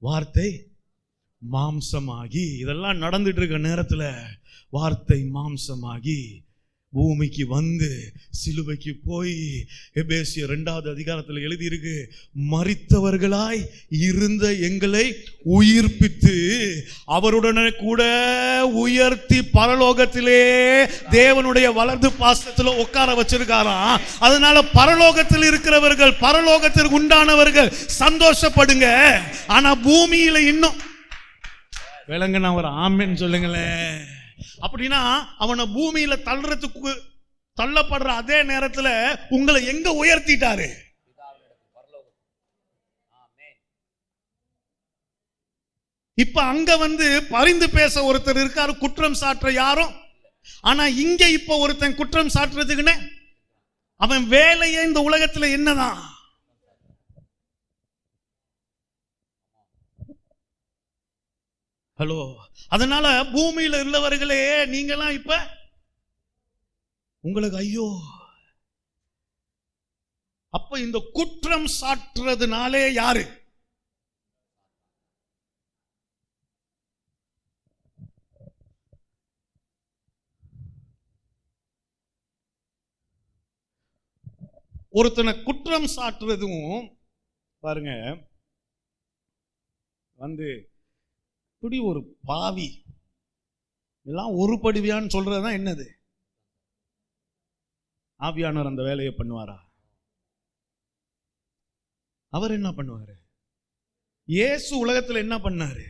வார்த்தை மாம்சமாகி, இதெல்லாம் நடந்துட்டு இருக்க நேரத்துல வார்த்தை மாம்சமாகி பூமிக்கு வந்து சிலுவைக்கு போய், எபேசியர் 2வது அதிகாரத்தில் எழுதியிருக்கு, மரித்தவர்களாய் இருந்த எங்களை உயிர்ப்பித்து அவருடனே கூட உயர்த்தி பரலோகத்திலே தேவனுடைய வலது பாசத்துல உட்கார வச்சிருக்காராம். அதனால பரலோகத்தில் இருக்கிறவர்கள், பரலோகத்திற்கு உண்டானவர்கள் சந்தோஷப்படுங்க. ஆனா பூமியில இன்னும் விளங்குனா ஒரு ஆமென் சொல்லுங்களேன். அப்படின்னா அவனை பூமியில தள்ளப்படுற அதே நேரத்துல உங்களை எங்க உயர்த்திட்டாரு? இப்ப அங்க வந்து பரிந்து பேச ஒருத்தர் இருக்காரு, குற்றம் சாற்ற யாரும். ஆனா இங்க இப்ப ஒருத்தன் குற்றம் சாட்டுறதுக்குன்னு அவன் வேலையே இந்த உலகத்துல என்னதான்? ஹலோ. அதனால பூமியில உள்ளவர்களே, நீங்களாம் இப்ப உங்களுக்கு ஐயோ. அப்ப இந்த குற்றம் சாட்டுறதுனாலே யாரு? ஒருத்தனை குற்றம் சாட்டுறதும் பாருங்க, இப்படி ஒரு பாவி எல்லாம் உருப்படுவியான்னு சொல்றதுதான் என்னது? ஆவியானவர் அந்த வேலையை பண்ணுவாரா? அவர் என்ன பண்ணுவாரு? இயேசு உலகத்துல என்ன பண்ணாரு?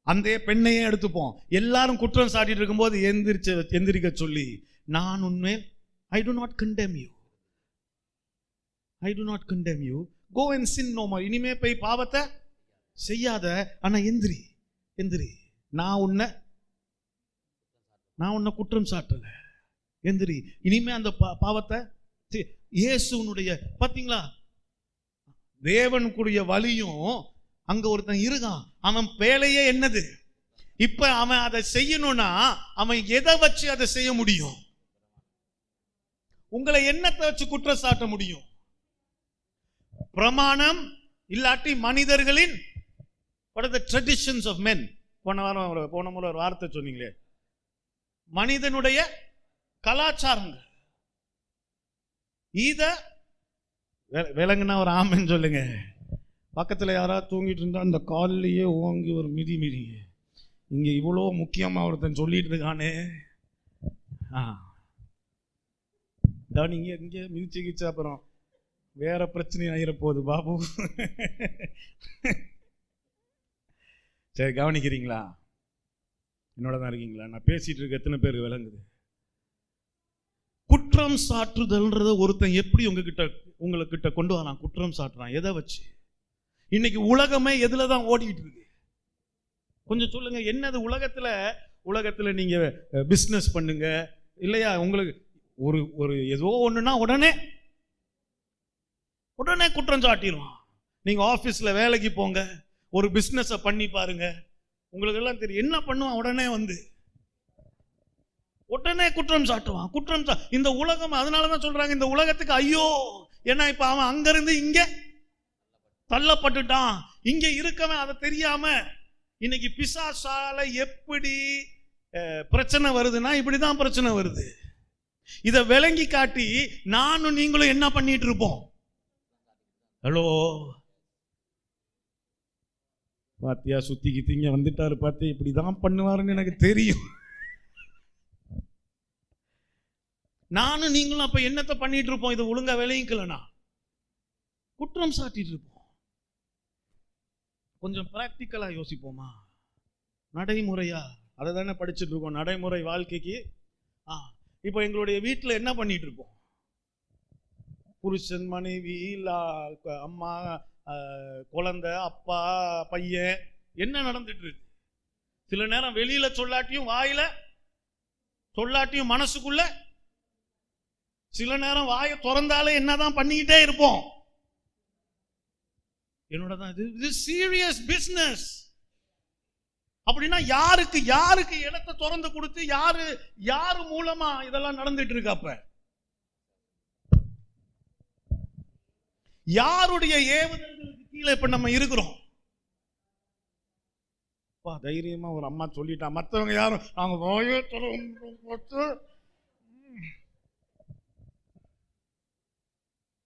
அந்த பெண்ணையே எடுத்துப்போம். எல்லாரும் குற்றம் சாட்டிட்டு இருக்கும்போது எந்திரிக்க சொல்லி, நான் உண்மை I do not condemn you. I do not condemn you. Go and sin no more. இனிமே போய் பாவத்தை செய்யாத. ஆனா எந்திரி. நான் உன்னை குற்றம் சாட்டல. எந்திரி. இனிமே அந்த பாவத்தை இயேசுனுடைய பாத்தீங்களா, தேவனுக்குரிய வழியும் அங்க ஒருத்தன் இருக்கான். அவன் வேலையே என்னது? இப்ப அவன் அதை செய்யணும்னா அவன் எதை வச்சு அதை செய்ய முடியும்? உங்களை என்னத்தை வச்சு குற்றம் சாட்ட முடியும்? பிரமாணம் இல்லாட்டி மனிதர்களின் what are the traditions of men? போன முறை ஒரு வார்த்தை சொன்னீங்களே, மனிதனுடைய கலாச்சாரங்கள். இத விலங்குனா ஒரு ஆமன் சொல்லுங்க. பக்கத்துல யாராவது தூங்கிட்டு இருந்தா அந்த காலிலேயே ஓங்கி ஒரு மிதிங்க. இங்க இவ்வளோ முக்கியமா ஒருத்தன் சொல்லிட்டு இருக்கானே, நீங்க இங்க மிதிச்சுக்கிச்சு அப்புறம் வேற பிரச்சனை ஆயிர போகுது பாபு. சரி, கவனிக்கிறீங்களா? என்னோட தான் இருக்கீங்களா? நான் பேசிட்டு இருக்க எத்தனை பேருக்கு விளங்குது? குற்றம் சாட்டுதல்ன்றத ஒருத்தன் எப்படி உங்ககிட்ட கொண்டு வரான்? குற்றம் சாட்டுறான் எதை வச்சு? இன்னைக்கு உலகமே எதுலதான் ஓடிட்டு இருக்கு? கொஞ்சம் சொல்லுங்க, என்னது உலகத்துல நீங்க பிசினஸ் பண்ணுங்க இல்லையா, உங்களுக்கு ஒரு ஏதோ ஒண்ணுன்னா உடனே குற்றம் சாட்டிடுவான். நீங்க ஆபீஸ்ல வேலைக்கு போங்க, ஒரு பிசினஸ் பண்ணி பாருங்க, உங்களுக்கு எல்லாம் தெரியும் என்ன பண்ணுவான். உடனே குற்றம் சாட்டுவான். இந்த உலகம், அதனாலதான் சொல்றாங்க இந்த உலகத்துக்கு ஐயோ. ஏன்னா இப்ப அவன் அங்கிருந்து இங்க தள்ளப்பட்டுட்டான். இங்க இருக்கவன் அதை தெரியாம இன்னைக்கு பிசாசால எப்படி பிரச்சனை வருதுன்னா இப்படிதான் பிரச்சனை வருது. இத விளங்கி காட்டி நானும் நீங்களும் என்ன பண்ணிட்டு இருப்போம்? ஹலோ, பாத்தியா சுத்திக்கிட்டீங்க வந்துட்டாரு, பாத்தி இப்படிதான் பண்ணுவாருன்னு எனக்கு தெரியும். நானும் நீங்களும் அப்ப என்னத்தை பண்ணிட்டு இருப்போம்? இதை ஒழுங்கா விளையிக்கலனா குற்றம் சாட்டிட்டு இருப்போம். கொஞ்சம் பிராக்டிக்கலா யோசிப்போமா? நடைமுறையா அதை தானே படிச்சுட்டு இருக்கோம். நடைமுறை வாழ்க்கைக்கு. இப்ப எங்களுடைய வீட்டுல என்ன பண்ணிட்டு இருப்போம்? புருஷன், மனைவி, அம்மா, குழந்தை, அப்பா, பையன், என்ன நடந்துட்டு இருக்கு? சில நேரம் வெளியில சொல்லாட்டியும் வாயில சொல்லாட்டியும் மனசுக்குள்ள, சில நேரம் வாயை திறந்தாலே என்னதான் பண்ணிக்கிட்டே இருப்போம். என்னோட இது சீரியஸ் பிசினஸ். அப்படின்னா யாருக்கு இடத்தை திறந்து கொடுத்து யாரு மூலமா இதெல்லாம் நடந்துட்டு இருக்கு? அப்ப யாருடைய ஏவுதலுக்கு கீழே இப்ப நம்ம இருக்கிறோம்? தைரியமா ஒரு அம்மா சொல்லிட்டா, மற்றவங்க யாரும் அவங்க வாயை திறந்து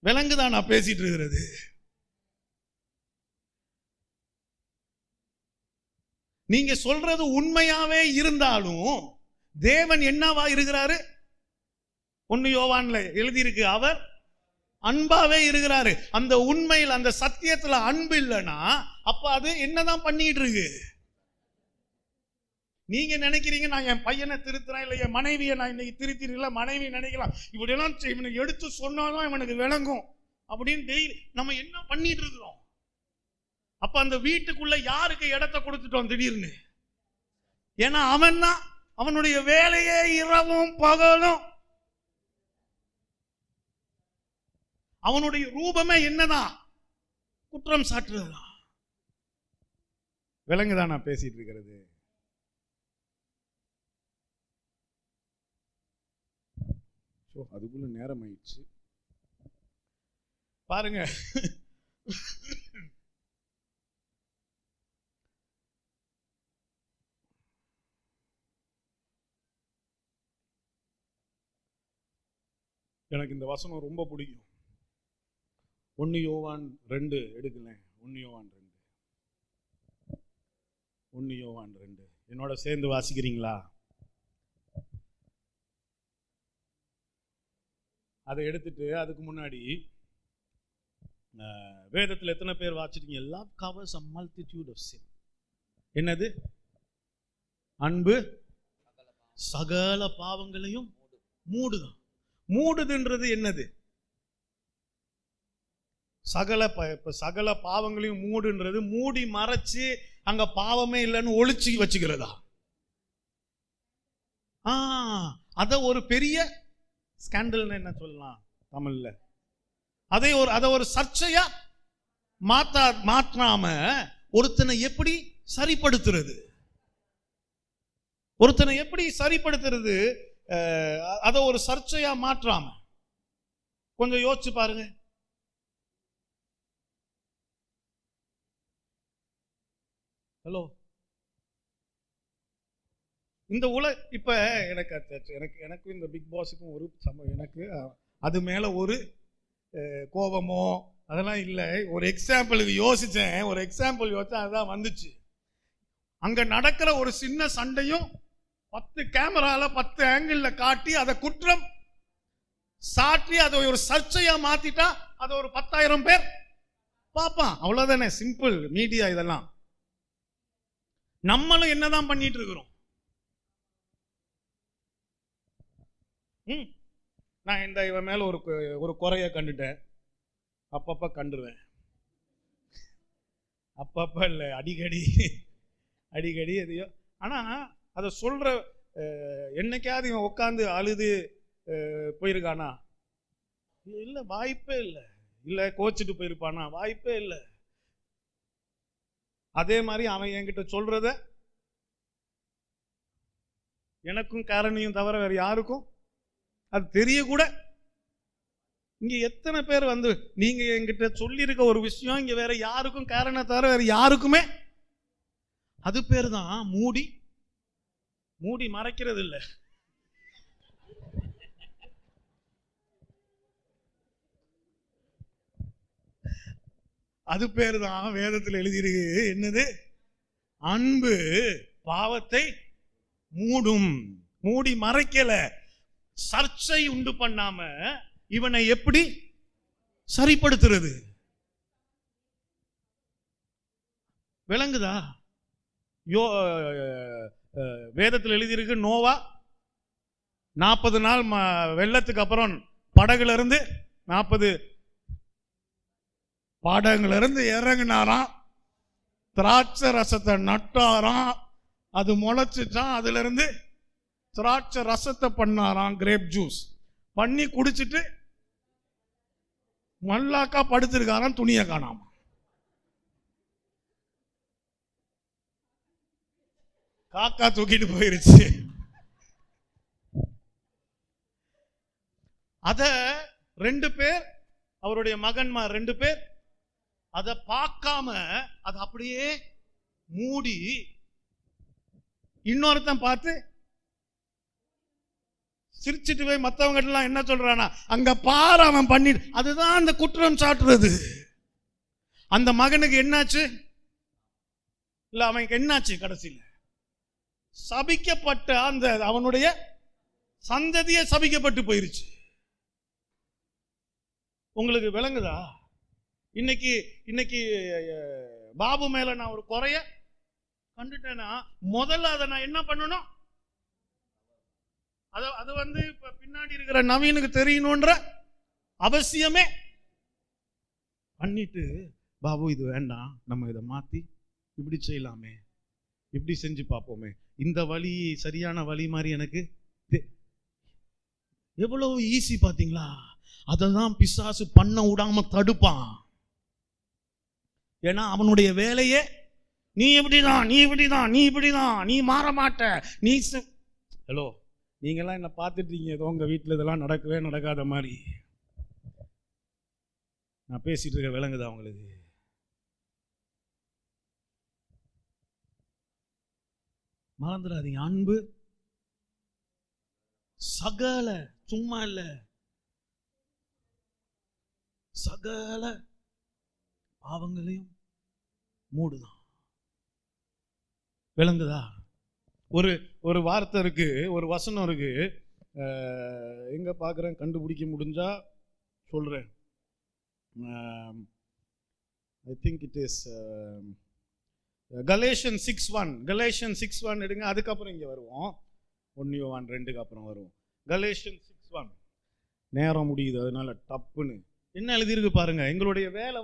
விலங்குதான் நான் பேசிட்டு இருக்கிறது. நீங்க சொல்றது உண்மையாவே இருந்தாலும் தேவன் என்னவா இருக்கிறாரு? 1 யோவான்ல எழுதி இருக்கு, அவர் அன்பாவே இருக்கிறாரு. அந்த உண்மையில் அந்த சத்தியத்துல அன்பு இல்லைன்னா அப்ப அது என்னதான் பண்ணிட்டு இருக்கு? நீங்க நினைக்கிறீங்க நான் என் பையனை திருத்துறேன், இல்ல என் மனைவியை நான் இன்னைக்கு திருத்திரல. மனைவி நினைக்கலாம் இப்படியெல்லாம் இவனுக்கு எடுத்து சொன்னாதான் இவனுக்கு விளங்கும் அப்படின்னு டெய்லி நம்ம என்ன பண்ணிட்டு இருக்கிறோம்? அப்ப அந்த வீட்டுக்குள்ள யாருக்கு இடத்தை கொடுத்துட்டோம் திடீர்னு? ஏன்னா அவன் தான் அவனுடைய வேலையே இரவும் பகலும். அவனுடைய ரூபமே என்னதான்? குற்றம் சாட்டுறதுதான். விலங்குதான் நான் பேசிட்டு இருக்கிறது. அதுக்குள்ள நேரம் ஆயிடுச்சு. பாருங்க, எனக்கு இந்த வசனம் ரொம்ப பிடிக்கும். 1 யோவான் 2 எடுக்கலேன். 1 யோவான் 2 என்னோட சேர்ந்து வாசிக்கிறீங்களா? அதை எடுத்துட்டு அதுக்கு முன்னாடி வேதத்தில் எத்தனை பேர் வாசிச்சிட்டீங்க? Love covers a multitude of sin. என்னது? அன்பு சகல பாவங்களையும் மூடுதான். மூடுதுன்றது என்னது? சகல பாவங்களையும் மூடுன்றது மூடி மறைச்சு அங்க பாவமே இல்லைன்னு ஒளிச்சு வச்சுக்கிறதா? அத ஒரு பெரிய ஸ்கேண்டல்னு என்ன சொல்லலாம் தமிழ்ல? அதை ஒரு சர்ச்சையா மாற்றாம ஒருத்தனை எப்படி சரிப்படுத்துறது? அதை ஒரு சர்ச்சையா மாற்றாம கொஞ்சம் யோசிச்சு பாருங்க. ஹலோ, இந்த இப்ப எனக்கு இந்த பிக் பாஸுக்கும் ஒரு எனக்கு அது மேல ஒரு கோபமோ அதெல்லாம் இல்லை. ஒரு எக்ஸாம்பிளுக்கு யோசிச்சேன். அதுதான் வந்துச்சு. அங்க நடக்கிற ஒரு சின்ன சண்டையும் 10 கேமரால 10 ஆங்கிள் காட்டி அதை குற்றம் சாட்டி அதை ஒரு சர்ச்சையா மாத்திட்டா அதை ஒரு 10,000 பேர் பார்ப்பான். அவ்வளவுதானே, சிம்பிள். மீடியா இதெல்லாம் நம்மளும் என்னதான் பண்ணிட்டு இருக்கிறோம். நான் இவன் மேல ஒரு குறைய கண்டுட்டேன். அப்பப்ப கண்டுருவேன். அப்பப்ப இல்லை, அடிக்கடி எதையோ. ஆனா அதை சொல்ற என்னைக்காவது இவன் உட்காந்து அழுது போயிருக்கானா? இல்ல, வாய்ப்பே இல்லை. இல்ல கோச்சிட்டு போயிருப்பானா? வாய்ப்பே இல்லை. அதே மாதிரி அவன் என்கிட்ட சொல்றத எனக்கும் காரணியும் தவிர வேற யாருக்கும் அது தெரிய கூட. இங்க எத்தனை பேர் வந்து நீங்க என்கிட்ட சொல்லி இருக்க ஒரு விஷயம் இங்க வேற யாருக்கும் காரணம் தவிர வேற யாருக்குமே, அது பேர் தான் மூடி மறைக்கிறது இல்லை. அது பேர் தான் வேதத்தில் எழுதியிருக்கு. என்னது? அன்பு பாவத்தை மூடும். மூடி மறைக்கல, சர்ச்சை உண்டு பண்ணாம இவனை எப்படி சரிப்படுத்துறது? விளங்குதா? வேதத்தில் எழுதியிருக்கு, நோவா 40 நாள் வெள்ளத்துக்கு அப்புறம் படகுல இருந்து 40 பாடங்கள்ல இருந்து இறங்கினாராம். திராட்சை ரசத்தை நட்டாராம், அது முளைச்சுட்டான். அதுல இருந்து திராட்சை ரசத்தை பண்ணாராம், கிரேப் ஜூஸ் பண்ணி குடிச்சிட்டு மல்லாக்கா படுத்திருக்காராம், துணியை காணாம. காக்கா தூக்கிட்டு போயிருச்சு. அத 2 பேர், அவருடைய மகன்மார் 2 பேர் அதை பார்க்காம அதை அப்படியே மூடி, இன்னொருத்தன் பார்த்து சிரிச்சிட்டு போய் மற்றவங்க எல்லாம் என்ன சொல்றானா, அங்க பாரு அவன் பண்ணி. அதுதான் அந்த குற்றம் சாட்டுறது. அந்த மகனுக்கு என்னாச்சு? இல்ல அவனுக்கு என்னாச்சு? கடைசியில் சபிக்கப்பட்ட அந்த அவனுடைய சந்ததியே சபிக்கப்பட்டு போயிருச்சு. உங்களுக்கு விளங்குதா? இன்னைக்கு பாபு மேல நான் ஒரு குறைய கண்டுட்டேன்னா முதல்ல அதை நான் என்ன பண்ணணும்? அது வந்து இப்ப பின்னாடி இருக்கிற நவீனுக்கு தெரியணும்ன்ற அவசியமே பண்ணிட்டு, பாபு இது வேண்டாம், நம்ம இதை மாத்தி இப்படி செய்யலாமே, இப்படி செஞ்சு பார்ப்போமே, இந்த வழி சரியான வழி மாதிரி எனக்கு எவ்வளவு ஈஸி பாத்தீங்களா? அததான் பிசாசு பண்ண விடாம தடுப்பான். ஏன்னா அவனுடைய வேலையே நீ இப்படிதான், நீ இப்படிதான், நீ இப்படிதான், நீ மாற மாட்ட, நீ. ஹலோ, நீங்கெல்லாம் என்ன பார்த்துட்டீங்க, ஏதோ உங்க வீட்டில் இதெல்லாம் நடக்கவே நடக்காத மாதிரி. நான் பேசிட்டு இருக்க விளங்குதா உங்களுக்கு? மறந்துடாதீங்க, அன்பு சகல, சும்மா இல்ல, சகல பாவங்களையும் மூடுதான். விளங்குதா? ஒரு வார்த்தை இருக்கு, ஒரு வசனம் இருக்கு, எங்க பார்க்குறேன், கண்டுபிடிக்க முடிஞ்சா சொல்றேன். I think it is Galatians 6:1. Galatians 6:1 எடுங்க, அதுக்கப்புறம் இங்கே வருவோம். 1 யோவான் 2க்கு அப்புறம் வருவோம். Galatians 6:1. நேரம் முடியுது, அதனால டப்புன்னு என்ன எழுதியிருக்கு பாருங்க. எங்களுடைய வேலை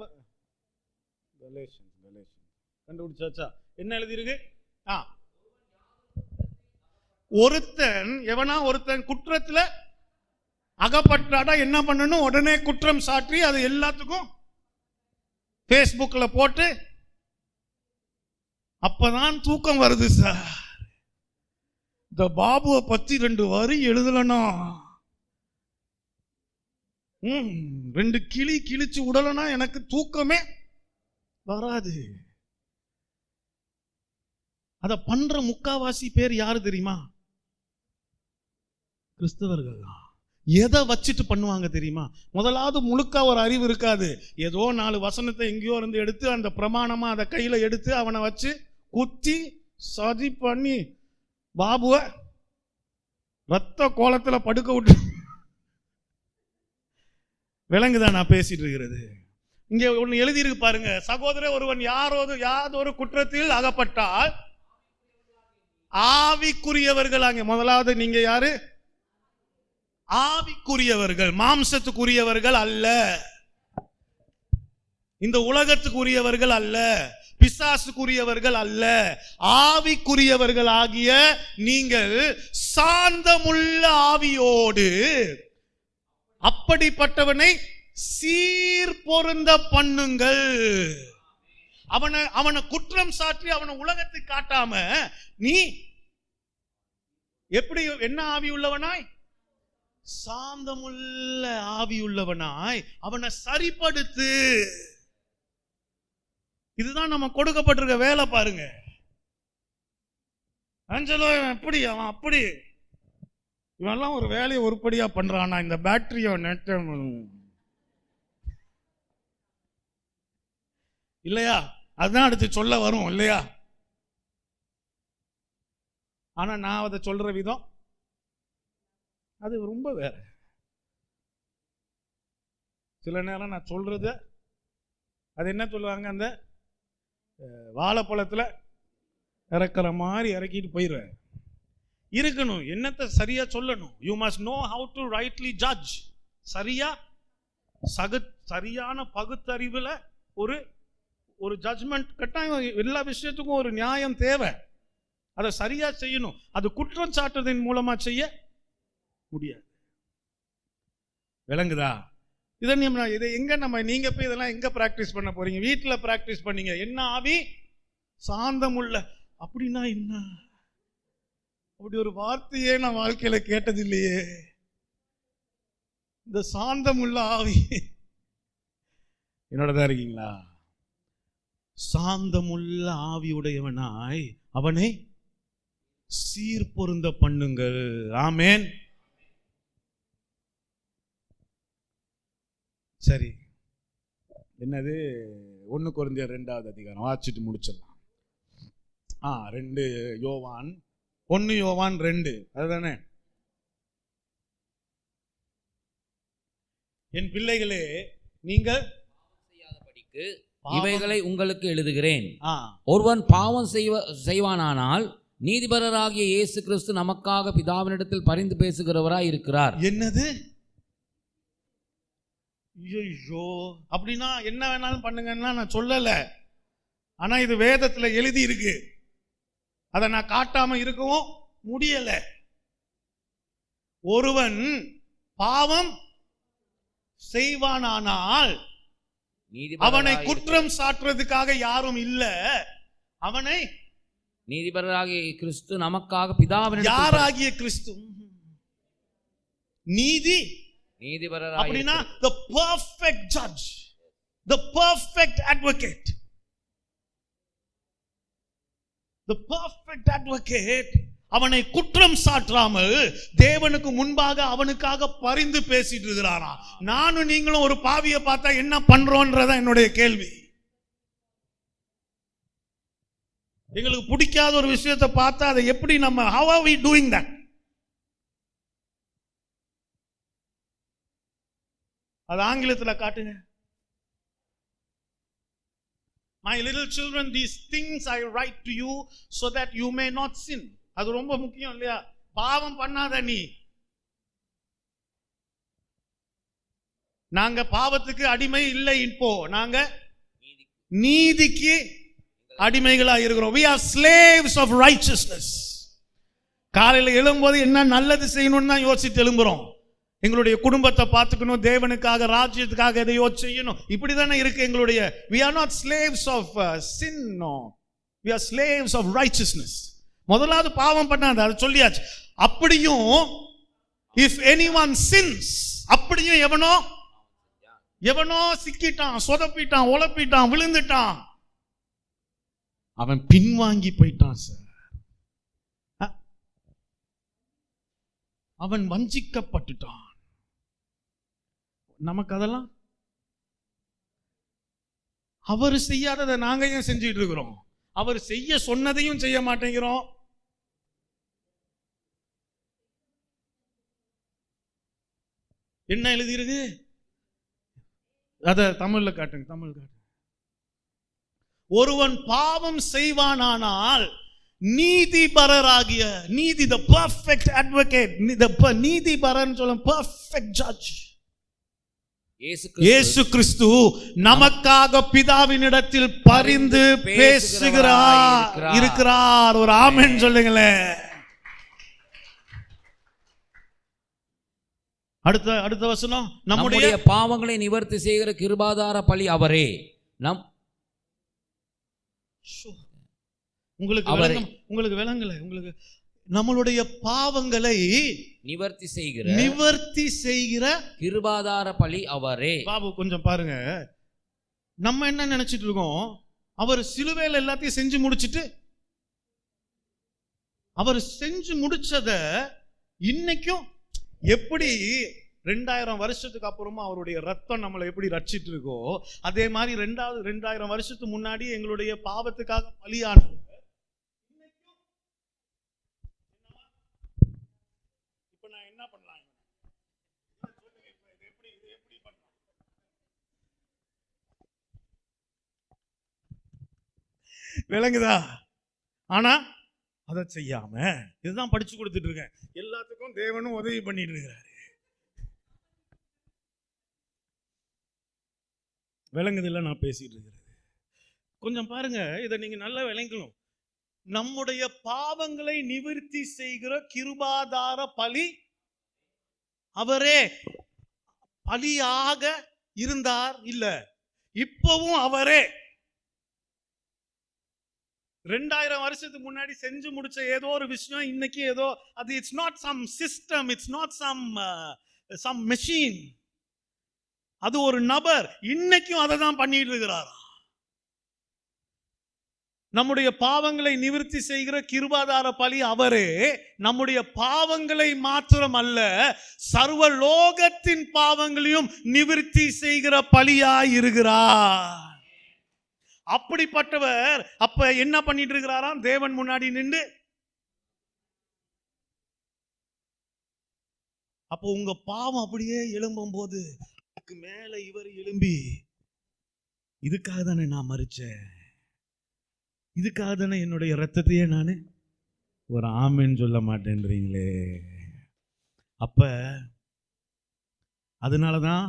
Galatians கண்டுபிடிச்சாச்சா? என்ன எழுதியிருக்கு? ஒருத்தன், எவனா ஒருத்தன் குற்றத்துல அகப்பட்டாடா என்ன பண்ணணும்? உடனே குற்றம் சாற்றி அது எல்லாத்துக்கும் ஃபேஸ்புக்கில் போட்டு, அப்பதான் தூக்கம் வருது சார். இந்த பாபுவை பத்தி 2 வரி எழுதலனா, 2 கிழிச்சு விடலனா எனக்கு தூக்கமே வராது. அத பண்ற முக்காவாசி பேர் யாரு தெரியுமா? கிறிஸ்தவர்கள் தான். எதை வச்சுட்டு பண்ணுவாங்க தெரியுமா? முதலாவது முழுக்க ஒரு அறிவு இருக்காது. ஏதோ 4 வசனத்தை எங்கேயோ இருந்து எடுத்து அந்த பிரமாணமா அதை கையில எடுத்து அவனை வச்சு குத்தி சதி பண்ணி பாபுவ ரத்த கோலத்துல படுக்க விட்டு. விளங்குதான் நான் பேசிட்டு இருக்கிறது? இங்க ஒண்ணு எழுதி இருக்கு பாருங்க. சகோதரர் ஒருவன் யாதொரு குற்றத்தில் அகப்பட்டால் ஆவிக்குரியவர்கள். அங்கே முதலாவது நீங்க யாரு? ஆவிக்குரியவர்கள், மாம்சத்துக்குரியவர்கள் அல்ல, இந்த உலகத்துக்குரியவர்கள் அல்ல, பிசாசுக்குரியவர்கள் அல்ல, ஆவிக்குரியவர்கள் ஆகிய நீங்கள் சாந்தமுள்ள ஆவியோடு அப்படிப்பட்டவனை சீர்பொருந்த பண்ணுங்கள். அவனை குற்றம் சாற்றி அவனை உலகத்துக்கு காட்டாம நீ எப்படி, என்ன ஆவி உள்ளவனாய்? சாந்தமுள்ள ஆவி உள்ளவனாய் அவனை சரிப்படுத்து. இதுதான் நம்ம கொடுக்கப்பட்டிருக்க வேலை. பாருங்க, அஞ்சலோ எப்படி, அவன் அப்படி, இவெல்லாம் ஒரு வேலையை உருப்படியா பண்றானா? இந்த பேட்டரியோ நெட்டம் இல்லையா? அதுதான் அடுத்து சொல்ல வரும் இல்லையா? ஆனா நான் அதை சொல்ற விதம் அது ரொம்ப வேற. சில நேரம் நான் சொல்றது அது என்ன சொல்லுவாங்க, அந்த வாழைப்பழத்துல இறக்குற மாதிரி இறக்கிட்டு போயிடுவேன். இருக்கணும், என்னத்தை சரியா சொல்லணும். You must know how to rightly judge. சரியான பகுத்தறிவுல ஒரு ஜட்ஜ்மெண்ட் கட்டாயம். எல்லா விஷயத்துக்கும் ஒரு நியாயம் தேவை. அதை சரியா செய்யணும். அது குற்றம் சாட்டுறதின் மூலமா செய்ய முடியாது. விளங்குதா? இதை எங்க நீங்க போய் இதெல்லாம் எங்க பிராக்டிஸ் பண்ண போறீங்க? வீட்டுல பிராக்டிஸ் பண்ணீங்க. என்ன ஆவி? சாந்தமுள்ள. அப்படின்னா என்ன? அப்படி ஒரு வார்த்தையே நான் வாழ்க்கையில கேட்டது இல்லையே. இந்த சாந்தமுள்ள ஆவி என்னோடதான் இருக்கீங்களா? சாந்தமுள்ள ஆவி உடையவனாய் அவனை சீர்பொருந்த பண்ணுங்கள். ஆமென். சரி, என்னது? 1 கொரிந்தியர் 2வது அதிகாரம் வாசிச்சுட்டு முடிச்சிடலாம். 2 யோவான் 1 யோவான் 2 அதுதானே? என் பிள்ளைகளே, நீங்கள் செய்யாதபடிக்கு இவைகளை உங்களுக்கு எழுதுகிறேன். ஒருவன் பாவம் செய்வானானால் நீதிபரராகிய இயேசு கிறிஸ்து நமக்காக பிதாவினிடத்தில் பரிந்து பேசுகிறவராய் இருக்கிறார். என்னது? ஐயோ, அப்படின்னா என்ன வேணாலும் பண்ணுங்கன்னா நான் சொல்லல. ஆனா இது வேதத்துல எழுதி இருக்கு. அதை நான் காட்டாம இருக்கவும் முடியல. ஒருவன் பாவம் செய்வானானால் அவனை குற்றம் சாட்டுறதுக்காக யாரும் இல்ல. அவனை நீதிபரராகிய கிறிஸ்து நமக்காக பிதாவினிடத்தில். யாராகிய கிறிஸ்து? நீதிபரராகிய நீதிபரராகிய அப்படின்னா the perfect judge. The perfect advocate. The perfect advocate அவனை குற்றம் சாட்டாமல் தேவனுக்கு முன்பாக அவனுக்காக பரிந்து பேசிட்டு இருக்கிறாரா. நானும் நீங்களும் ஒரு பாவியை பார்த்தா என்ன பண்றோம்ன்றத என்னுடைய கேள்வி. எங்களுக்கு பிடிக்காத ஒரு விஷயத்தை பார்த்தா அதை எப்படி நம்ம how are we doing that? அது ஆங்கிலத்துல காட்டுங்க. My little children, these things I write to you so that you may not sin. அது ரொம்ப முக்கியம் இல்லையா? பாவம் பண்ணாத நீ. நாங்க பாவத்துக்கு அடிமை இல்லை, இப்போ நாங்க நீதிக்கு அடிமைகளா இருக்கிறோம். We are slaves of righteousness. காலையில் எழும்போது என்ன நல்லது செய்யணும்னு தான் யோசித்து எழும்புறோம். எங்களுடைய குடும்பத்தை பார்த்துக்கணும், தேவனுக்காக ராஜ்யத்துக்காக எதையோ செய்யணும், இப்படி தானே இருக்கு எங்களுடைய. we are not slaves of sin, no, we are slaves of righteousness. முதலாவது பாவம் பண்ணாத, அது சொல்லியாச்சு. அப்படியும் if anyone sins, அப்படியும் எவனோ சிக்கிட்டான், சொதப்பிட்டான், உழப்பிட்டான், விழுந்துட்டான், அவன் பின்வாங்கி போயிட்டான் சார், அவன் வஞ்சிக்கப்பட்டுட்டான். நமக்கு அதெல்லாம் அவர் செய்யாததை நாங்க ஏன் செஞ்சுட்டு இருக்கிறோம்? அவர் செய்ய சொன்னதையும் செய்ய மாட்டேங்கிறோம். என்ன எழுதியிருக்கு? அத தமிழ்ல காட்டுங்க, தமிழ் காட்டுங்க. ஒருவன் பாவம் செய்வானானால் நீதிபரராகிய, நீதி, the perfect advocate, the நீதிபரன் சொல்ல perfect judge, இயேசு கிறிஸ்து நமக்காக பிதாவினிடத்தில் பரிந்து இருக்கிறார். ஒரு ஆமென் சொல்லுங்களேன். அடுத்த வசனம், நம்முடைய பாவங்களை நிவர்த்தி செய்கிற கிருபாதார பலி அவரே. உங்களுக்கு விளங்கல, உங்களுக்கு நம்மளுடைய பாவங்களை நிவர்த்தி செய்கிற கிருபாதார பலி அவரே. பாபு கொஞ்சம் பாருங்க, நம்ம என்ன நினைச்சிட்டு இருக்கோம்? அவர் சிலுவையில் எல்லாத்தையும் செஞ்சு முடிச்சிட்டு, அவர் செஞ்சு முடிச்சத இன்னைக்கும் எப்படி 2000 வருஷத்துக்கு அப்புறமா அவருடைய ரத்தம் நம்மளை எப்படி ரட்சிட்டு இருக்கோ, அதே மாதிரி 2000 வருஷத்துக்கு முன்னாடி எங்களுடைய பாவத்துக்காக பலியான விளங்குதா? ஆனா அதை செய்யாம இதுதான் படிச்சு கொடுத்துட்டு இருக்கேன். எல்லாத்துக்கும் தேவனும் உதவி பண்ணிட்டு இருக்கிறாரு. விளங்குதில்ல நான் பேசிட்டு இருக்கிறது? கொஞ்சம் பாருங்க, இதை நீங்க நல்லா விளங்கணும். நம்முடைய பாவங்களை நிவர்த்தி செய்கிற கிருபாதார பலி அவரே. பலியாக இருந்தார் இல்ல, இப்பவும் அவரே. 2000 வருஷத்துக்கு முன்னாடி செஞ்சு முடிச்ச ஏதோ ஒரு விஷயம் இன்னைக்கு ஏதோ அது, it's not some system, it's not some machine, அது ஒரு நபர் இன்னைக்கும் அதை தான் பண்ணிட்டு இருக்கிறாரா. நம்முடைய பாவங்களை நிவர்த்தி செய்கிற கிருபாதார பலி அவரே. நம்முடைய பாவங்களை மாத்திரம் அல்ல, சர்வ லோகத்தின் பாவங்களையும் நிவர்த்தி செய்கிற பலியாய் இருக்கிறார். அப்படிப்பட்டவர் அப்ப என்ன பண்ணிட்டு இருக்கிறாராம்? தேவன் முன்னாடி நின்று. அப்போ உங்க பாவம் அப்படியே எழும்பும் போது அதுக்கு மேல இவர் எழும்பி, இதுக்காக தானே நான் மரிச்சேன், இதுக்காக தானே என்னுடைய ரத்தத்தையே நானு, ஒரு ஆமென் சொல்ல மாட்டேன்றீங்களே. அப்ப அதனாலதான்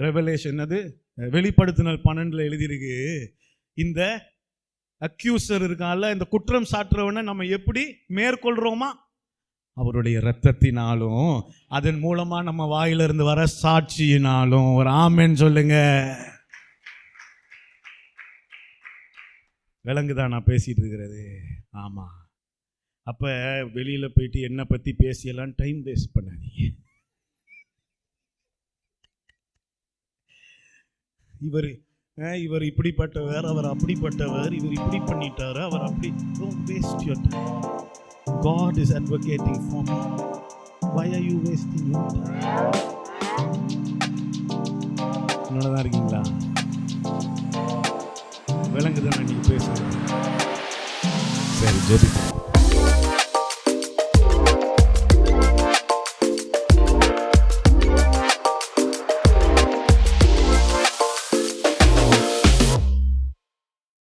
ரெவலேஷன், அது வெளிப்படுத்தினல் 12 எழுதியிருக்கு, இந்த அக்யூசர் இருக்கான்ல, இந்த குற்றம் சாட்டுறவனை நம்ம எப்படி மேற்கொள்றோமா? அவருடைய இரத்தத்தினாலும் அதன் மூலமா நம்ம வாயிலிருந்து வர சாட்சியினாலும். ஒரு ஆமென் சொல்லுங்க. விலங்குதான் நான் பேசிட்டு இருக்கிறது. ஆமா. அப்ப வெளியில போயிட்டு என்ன பத்தி பேசியெல்லாம் டைம் வேஸ்ட் பண்ணாதீங்க. இவர் இப்படிப்பட்டவர், அவர் அப்படிப்பட்டவர், இவர் இப்படி பண்ணிட்டாரு, அவர் அப்படி. Don't waste your time. God is advocating for me. Why are you wasting your time? நல்லதா இருக்கீங்களா? விளங்குதான் நீங்க பேசுறது. சரி, ஜெபிப்போம்.